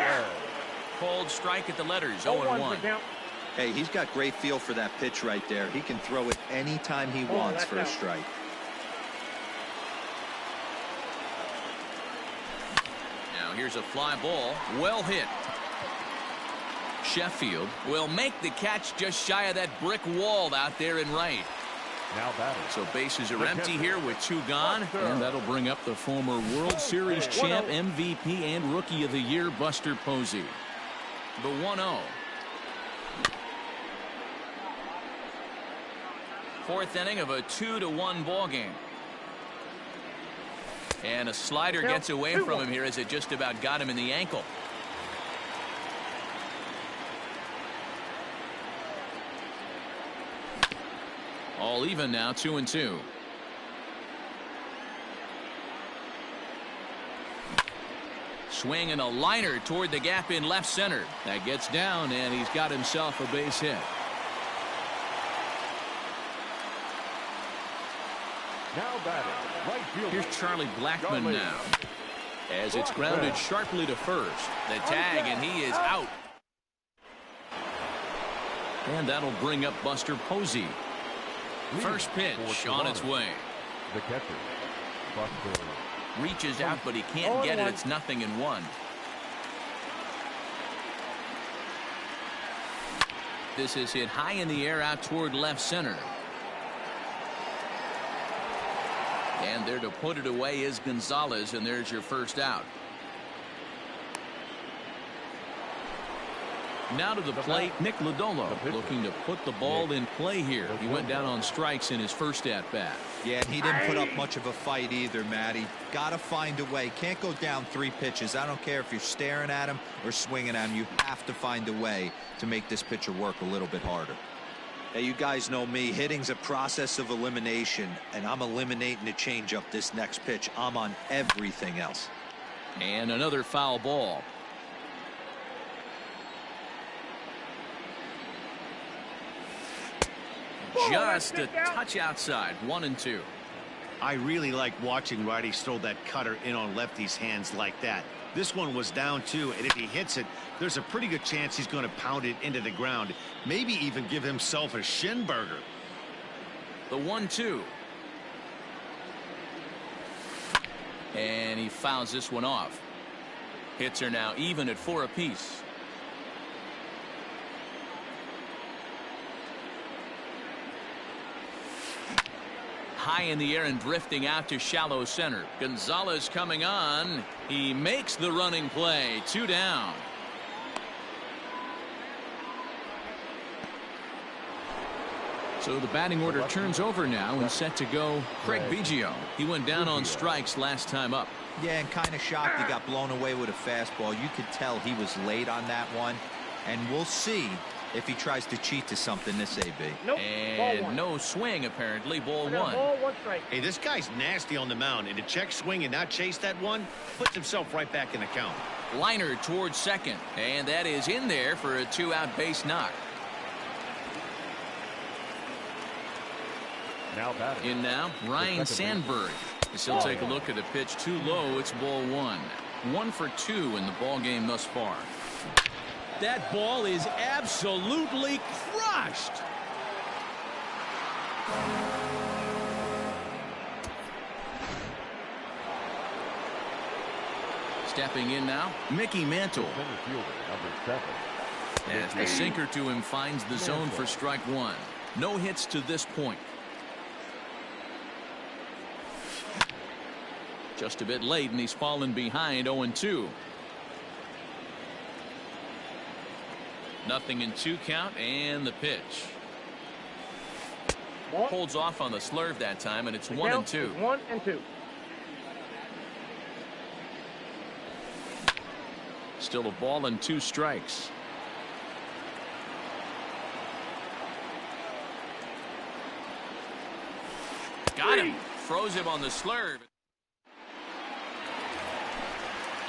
Cold strike at the letters, 0-1. Hey, he's got great feel for that pitch right there. He can throw it anytime he wants for a strike. Now here's a fly ball, well hit. Sheffield will make the catch just shy of that brick wall out there in right. Now batting. So bases are empty here with two gone, and that'll bring up the former World Series champ, MVP, and Rookie of the Year, Buster Posey. The 1-0. Fourth inning of a 2-1 ball game. And a slider gets away from him here as it just about got him in the ankle. All even now, 2-2. Swing and a liner toward the gap in left center. That gets down, and he's got himself a base hit. Now batting. Right fielder. Here's Charlie Blackmon now. As it's grounded sharply to first. The tag, and he is out. And that'll bring up Buster Posey. First pitch on its way. The catcher, Buster. Reaches out, but he can't get it. It's 0-1. This is hit high in the air out toward left center. And there to put it away is Gonzalez, and there's your first out. Now to the plate, Nick Lodolo, looking to put the ball in play here. He went down on strikes in his first at-bat. Yeah, and he didn't put up much of a fight either, Matty. Got to find a way. Can't go down 3 pitches. I don't care if you're staring at him or swinging at him. You have to find a way to make this pitcher work a little bit harder. Hey, you guys know me. Hitting's a process of elimination, and I'm eliminating the changeup this next pitch. I'm on everything else. And another foul ball. Just a touch outside, 1-2. I really like watching righties throw that cutter in on lefties' hands like that. This one was down 2, and if he hits it, there's a pretty good chance he's going to pound it into the ground. Maybe even give himself a shin burger. The 1-2. And he fouls this one off. Hits are now even at 4 apiece. High in the air and drifting out to shallow center. Gonzalez coming on. He makes the running play. 2 down. So the batting order turns over now and set to go Craig Biggio. He went down on strikes last time up. Yeah, and kind of shocked he got blown away with a fastball. You could tell he was late on that one. And we'll see if he tries to cheat to something this AB. Nope. And no swing, apparently. Ball 1. Ball 1 strike. Hey, this guy's nasty on the mound, and to check swing and not chase that one puts himself right back in the count. Liner towards second, and that is in there for a 2-out base knock. Now batting. In now, Ryan Sandberg. As he'll take a look at a pitch too low. It's ball 1. 1 for 2 in the ball game thus far. That ball is absolutely crushed. Stepping in now, Mickey Mantle. Center fielder, number 7. As the sinker to him finds the zone for strike 1. No hits to this point. Just a bit late, and he's fallen behind 0-2. 0-2 count, and the pitch. Ball. Holds off on the slurve that time, and it's The 1-2. count is 1-2. Still a ball and 2 strikes. Got him. Froze him on the slurve.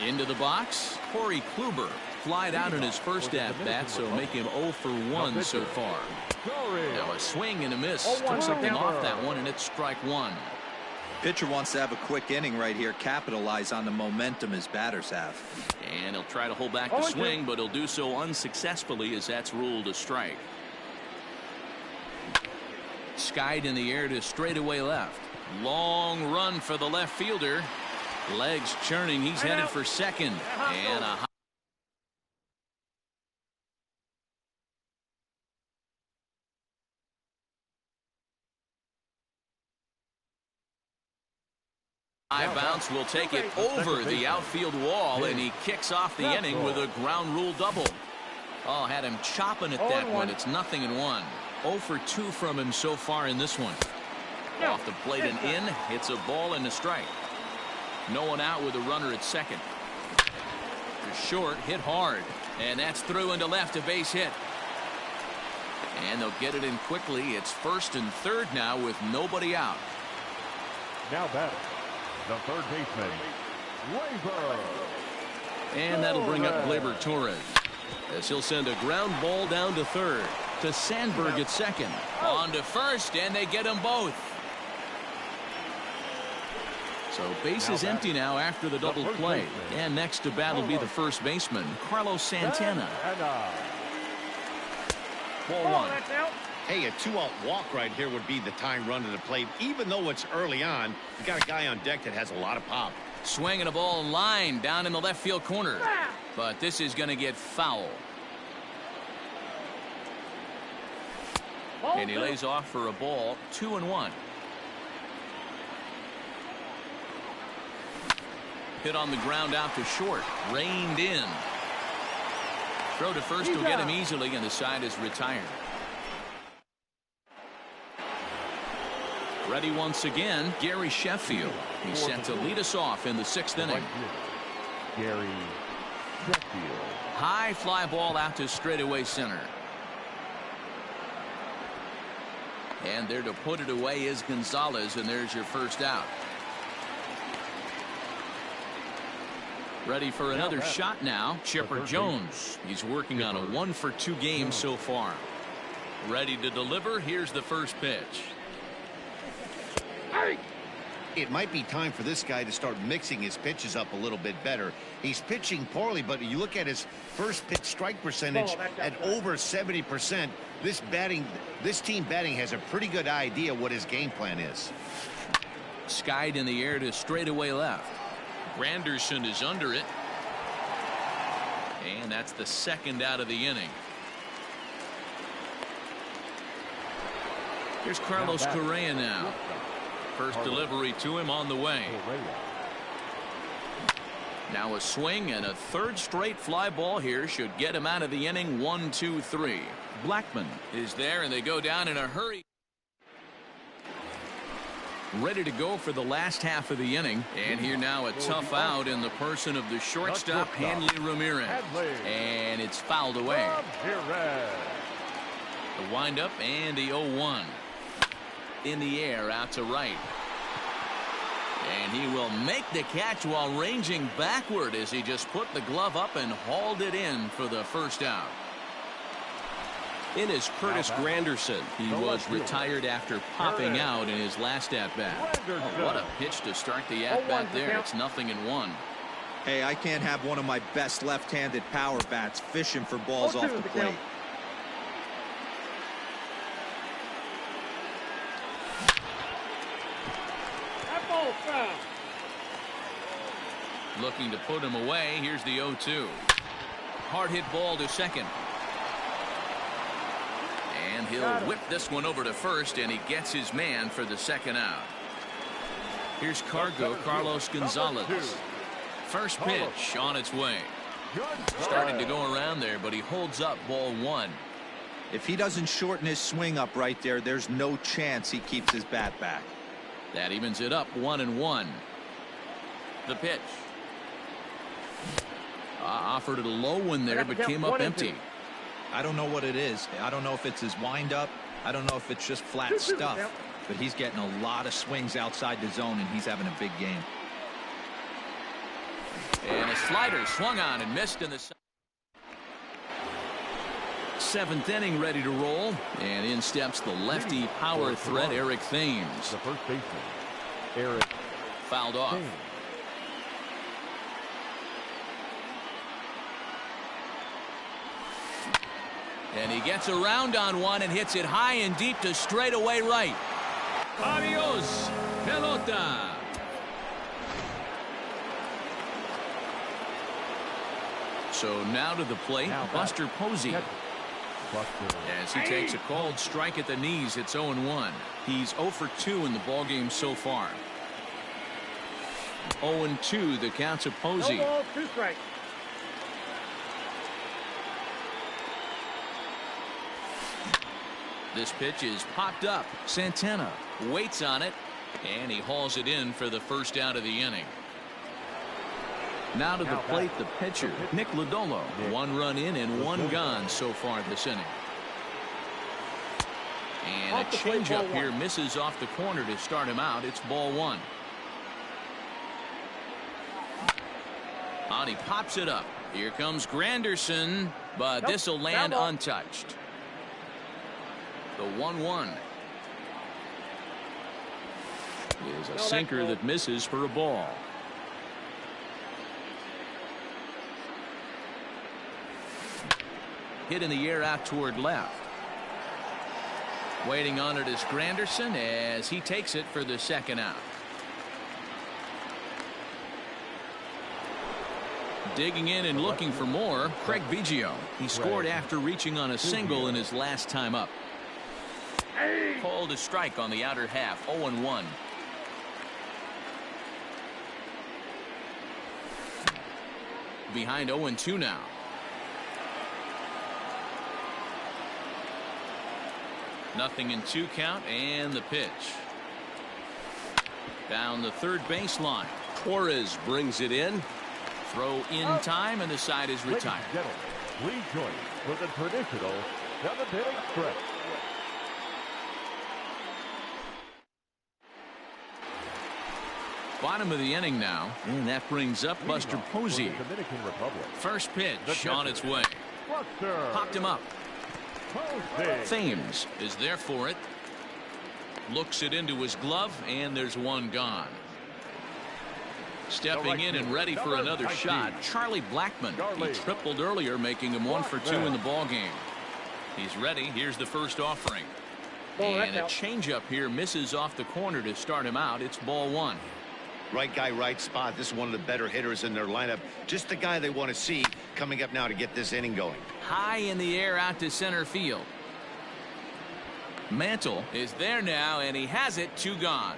Into the box, Corey Kluber flied out in his first at-bat, so make him 0 for 1 so far. Now a swing and a miss. Took something off that one, and it's strike 1. Pitcher wants to have a quick inning right here, capitalize on the momentum his batters have. And he'll try to hold back the swing, but he'll do so unsuccessfully as that's ruled a strike. Skied in the air to straightaway left. Long run for the left fielder. Legs churning. He's headed for second. And a high bounce will take it over the outfield wall, and he kicks off the inning with a ground rule double. Oh, had him chopping at that one. It's 0-1. 0 for 2 from him so far in this one. Off the plate and in. Hits a ball and a strike. No one out with a runner at second. To short, hit hard. And that's through into left, a base hit. And they'll get it in quickly. It's first and third now with nobody out. Now batting, the third baseman, Gleyber. And that'll bring up Gleyber Torres, as he'll send a ground ball down to third, to Sandberg at second. On to first, and they get them both. So bases empty now after the double play. And next to bat will be the first baseman, Carlos Santana. Ball 1. Hey, a 2-out walk right here would be the tying run to the plate. Even though it's early on, you got a guy on deck that has a lot of pop. Swinging a ball line down in the left field corner. But this is going to get foul. And he lays off for a ball. 2-1. Hit on the ground out to short. Reined in. Throw to first will get him easily, and the side is retired. Ready once again, Gary Sheffield. He's set to lead us off in the 6th inning. Gary Sheffield. High fly ball out to straightaway center. And there to put it away is Gonzalez, and there's your first out. Ready for another shot now, Chipper Jones. He's working on a 1 for 2 game so far. Ready to deliver. Here's the first pitch. It might be time for this guy to start mixing his pitches up a little bit better. He's pitching poorly, but you look at his first pitch strike percentage at over 70%. This team batting has a pretty good idea what his game plan is. Skied in the air to straightaway left. Granderson is under it. And that's the second out of the inning. Here's Carlos Correa now. First delivery to him on the way. Now a swing, and a third straight fly ball here should get him out of the inning. 1-2-3. Blackman is there, and they go down in a hurry. Ready to go for the last half of the inning. And here now a tough out in the person of the shortstop, Hanley Ramirez. And it's fouled away. The windup and the 0-1. In the air out to right. And he will make the catch while ranging backward as he just put the glove up and hauled it in for the first out. In is Curtis Granderson. He was retired after popping out in his last at-bat. Oh, what a pitch to start the at-bat there. It's 0-1. Hey, I can't have one of my best left-handed power bats fishing for balls off the plate. Looking to put him away. Here's the 0-2. Hard hit ball to second. And he'll whip this one over to first, and he gets his man for the second out. Here's Carlos Gonzalez. First pitch on its way. Starting to go around there, but he holds up ball one. If he doesn't shorten his swing up right there, there's no chance he keeps his bat back. That evens it up 1-1. The pitch. Offered it a low one there, but came up empty. I don't know what it is. I don't know if it's his windup. I don't know if it's just flat stuff. But he's getting a lot of swings outside the zone, and he's having a big game. And a slider swung on and missed in the seventh inning, ready to roll. And in steps the lefty power threat, Eric Thames. The first baseman, Eric. Fouled off. Thames. And he gets around on one and hits it high and deep to straightaway right. Adios, pelota. So now to the plate, Buster Posey. As he takes a cold strike at the knees, it's 0-1. He's 0 for 2 in the ballgame so far. 0-2 the count to Posey. No ball, 2 strikes. This pitch is popped up. Santana waits on it, and he hauls it in for the first out of the inning. Now to the plate, the pitcher, Nick Lodolo. 1 run in and 1 gone so far this inning. And a changeup here misses off the corner to start him out. It's ball 1. And he pops it up. Here comes Granderson, but this will land untouched. The 1-1 is a sinker that misses for a ball. Hit in the air out toward left. Waiting on it is Granderson as he takes it for the second out. Digging in and looking for more, Craig Biggio. He scored after reaching on a single in his last time up. Called a strike on the outer half. 0-1. Behind 0-2 now. Nothing in 2 count, and the pitch. Down the third baseline. Torres brings it in. Throw in time, and the side is retired. Please join for the traditional 7th-inning stretch. Bottom of the inning now, and that brings up Buster Posey. Dominican Republic. First pitch on its way. Popped him up. Thames is there for it. Looks it into his glove, and there's 1 gone. Stepping in and ready for another shot, Charlie Blackmon. He tripled earlier, making him 1 for 2 in the ballgame. He's ready. Here's the first offering. And a changeup here misses off the corner to start him out. It's ball 1. Right guy, right spot. This is one of the better hitters in their lineup. Just the guy they want to see coming up now to get this inning going. High in the air out to center field. Mantle is there now, and he has it. 2 gone.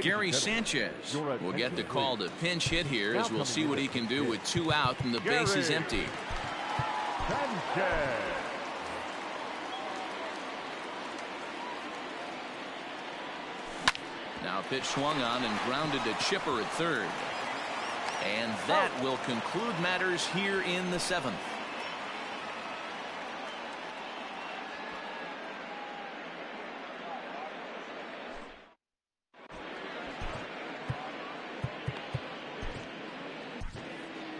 Gary Sanchez will get the call to pinch hit here, as we'll see what he can do with 2 out and the base is empty. Now pitch swung on and grounded to Chipper at third. And that will conclude matters here in the 7th.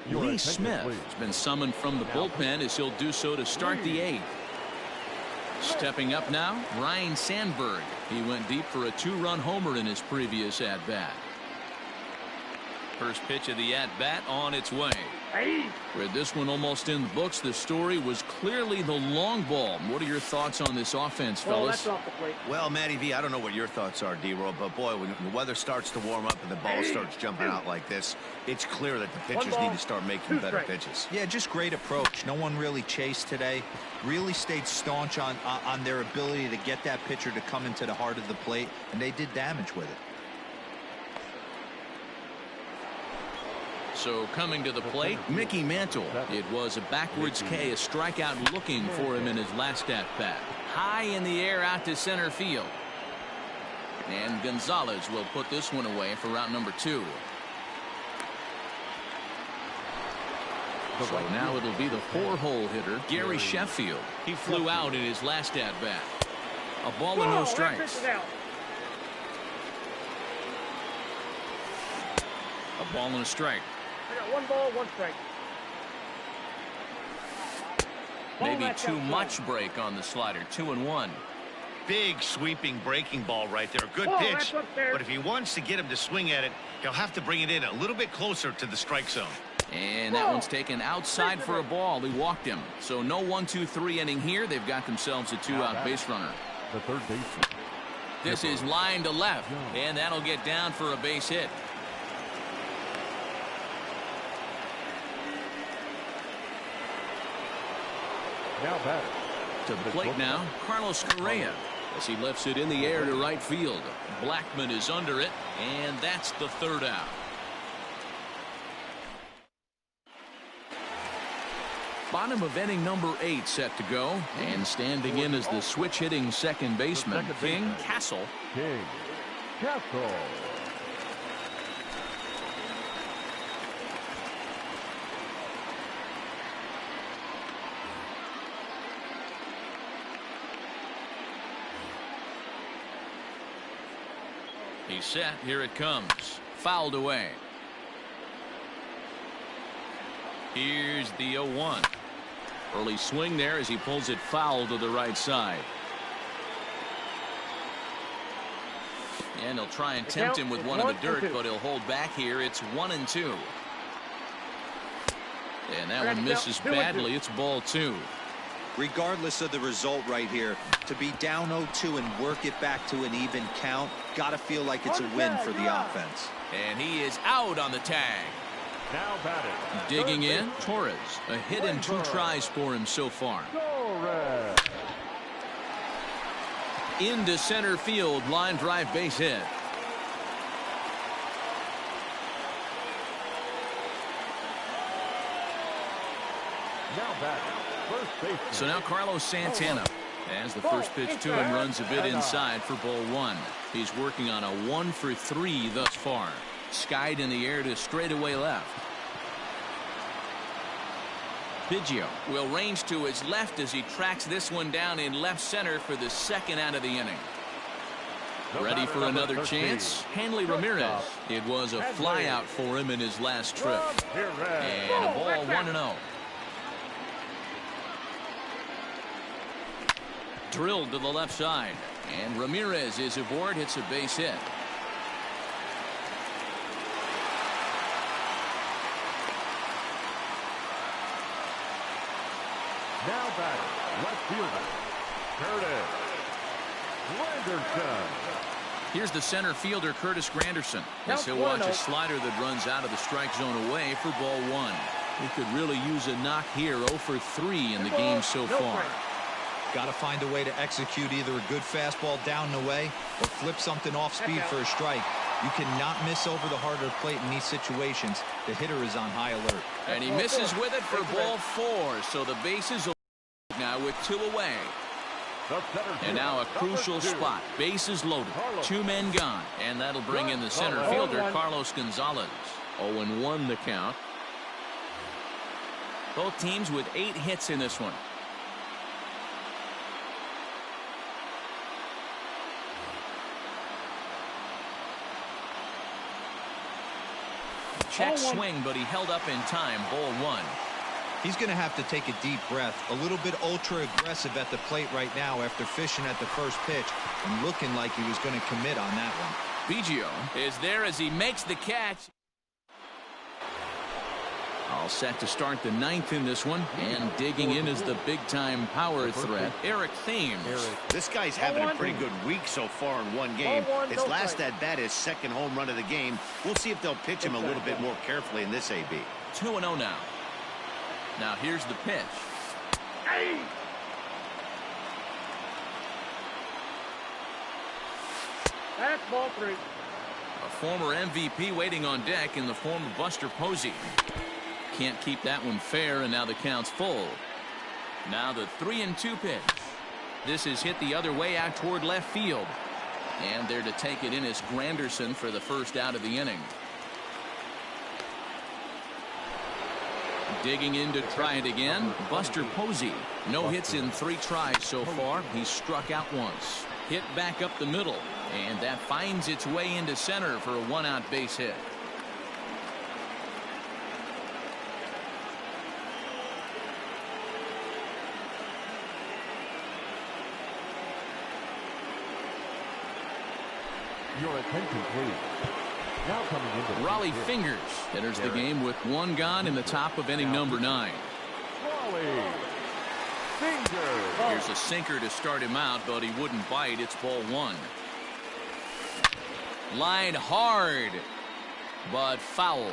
Lee Smith has been summoned from the bullpen, as he'll do so to start the 8th. Stepping up now, Ryan Sandberg. He went deep for a 2-run homer in his previous at-bat. First pitch of the at-bat on its way. Hey. With this one almost in the books, the story was clearly the long ball. What are your thoughts on this offense, Well, fellas? that's off the plate. Well, Matty V, I don't know what your thoughts are, D-Roll, but boy, when the weather starts to warm up and the ball starts jumping out like this, it's clear that the pitchers need to start making better pitches. Yeah, just great approach. No one really chased today. Really stayed staunch on their ability to get that pitcher to come into the heart of the plate, and they did damage with it. So coming to the plate, Mickey Mantle. It was a backwards K, a strikeout looking for him in his last at-bat. High in the air out to center field. And Gonzalez will put this one away for route number 2. So now it'll be the 4-hole hitter, Gary Sheffield. He flew out in his last at-bat. A ball and no strikes. A ball and a strike. I got 1 ball, 1 strike. Maybe too much break on the slider. 2-1. Big sweeping breaking ball right there. Good Whoa, pitch. that's up there. But if he wants to get him to swing at it, he'll have to bring it in a little bit closer to the strike zone. And that one's taken outside for a ball. He walked him. So no 1-2-3 inning here. They've got themselves a 2-out base runner. The third baseman. This is line to left, and that'll get down for a base hit. Now batter. To the plate now, Carlos Correa, as he lifts it in the air to right field. Blackman is under it, and that's the 3rd out. Bottom of inning number 8 set to go, and standing in is the switch hitting second baseman, King Castle. King Castle. He's set. Here it comes. Fouled away. Here's the 0-1. Early swing there as he pulls it foul to the right side. And he'll try and tempt him with one in the dirt, but he'll hold back here. It's 1-2. And that one misses badly. It's ball 2. Regardless of the result right here, to be down 0-2 and work it back to an even count, gotta feel like it's a win for the offense. And he is out on the tag. Now batting. Digging in, Torres. A hit and 2 tries for him so far. Torres. Into center field, line drive base hit. Now batting. First baseman. So now Carlos Santana, as the first pitch to him, runs a bit inside for ball 1. He's working on a 1 for 3 thus far. Skied in the air to straightaway left. Biggio will range to his left as he tracks this one down in left center for the 2nd out of the inning. Ready for another chance? Hanley Ramirez. It was a flyout for him in his last trip. And a ball 1-0. Drilled to the left side. And Ramirez is aboard, hits a base hit. Now batting. Left fielder. Curtis Granderson. Here's the center fielder, Curtis Granderson, as he'll watch a slider that runs out of the strike zone away for ball 1. He could really use a knock here. 0 for 3 in the game so far. Got to find a way to execute either a good fastball down and away or flip something off speed for a strike. You cannot miss over the heart of the plate in these situations. The hitter is on high alert. And he misses with it for ball 4. So the bases now with 2 away. And now a crucial spot. Bases loaded. 2 men gone. And that'll bring in the center fielder, Carlos Gonzalez. 0-1 the count. Both teams with 8 hits in this one. Check swing, but he held up in time. Ball 1. He's going to have to take a deep breath. A little bit ultra aggressive at the plate right now after fishing at the first pitch and looking like he was going to commit on that one. Biggio is there as he makes the catch. All set to start the ninth in this one, and digging in is the big-time power threat, Eric Thames. This guy's having a pretty good week so far in one game. His last at-bat is second home run of the game. We'll see if they'll pitch him a little bit more carefully in this AB. 2-0 now. Now here's the pitch. Hey! That's ball 3. A former MVP waiting on deck in the form of Buster Posey. Can't keep that one fair, and now the count's full. Now the 3-2 pitch. This is hit the other way out toward left field. And there to take it in is Granderson for the first out of the inning. Digging in to try it again, Buster Posey. No hits in 3 tries so far. He's struck out once. Hit back up the middle, and that finds its way into center for a 1-out base hit. Your attention, please. Now coming into Raleigh Fingers enters the game with 1 gone in the top of inning number 9. Raleigh Fingers. Here's a sinker to start him out, but he wouldn't bite. It's ball 1. Line hard, but foul.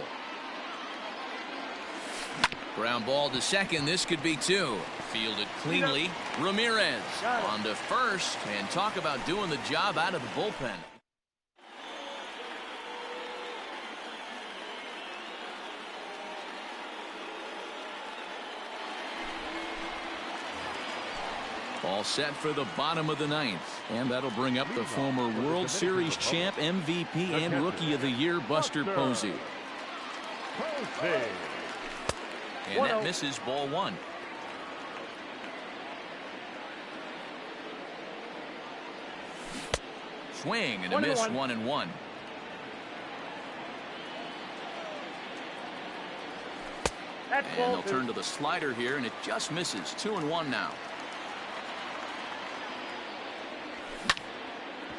Ground ball to second. This could be 2. Fielded cleanly. Ramirez on to first, and talk about doing the job out of the bullpen. All set for the bottom of the 9th. And that'll bring up the former World Series champ, MVP, and Rookie of the Year, Buster Posey. And that misses ball 1. Swing and a miss, 1-1. And they'll turn to the slider here, and it just misses. 2-1 now.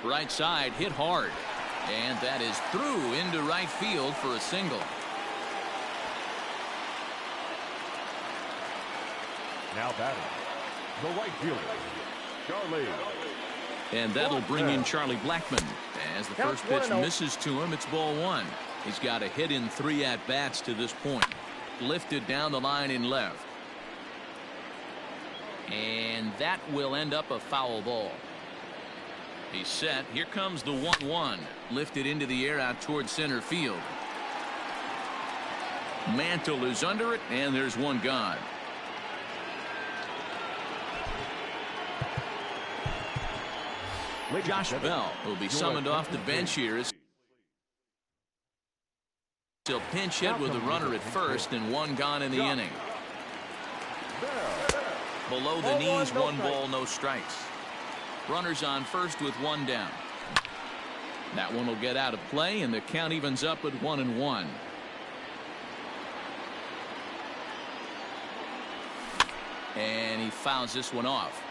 Right side hit hard, and that is through into right field for a single. Now batting, the right fielder, Charlie. And that'll bring in Charlie Blackmon. As the first pitch misses to him, it's ball 1. He's got a hit in 3 at-bats to this point. Lifted down the line in left. And that will end up a foul ball. He's set. Here comes the 1-1. Lifted into the air out toward center field. Mantle is under it, and there's 1 gone. Josh Bell will be summoned off the bench here. He'll pinch hit with a runner at first, and 1 gone in the inning. Below the knees, 1 ball, no strikes. Runners on first with 1 down. That one will get out of play, and the count evens up at 1-1. And he fouls this one off.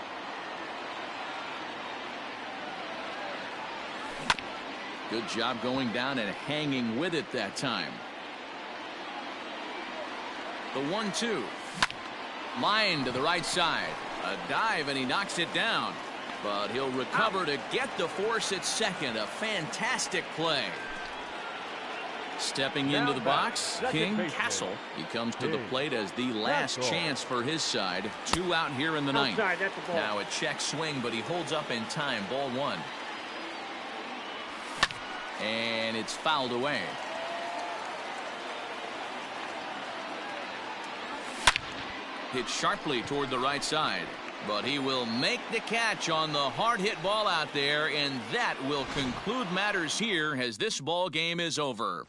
Good job going down and hanging with it that time. The 1-2. Line to the right side. A dive, and he knocks it down. But he'll recover to get the force at second. A fantastic play. Stepping into the box, King Castle. He comes to the plate as the last chance for his side. 2 out here in the 9th. Now a check swing, but he holds up in time. Ball 1. And it's fouled away. Hit sharply toward the right side. But he will make the catch on the hard hit ball out there, and that will conclude matters here as this ball game is over.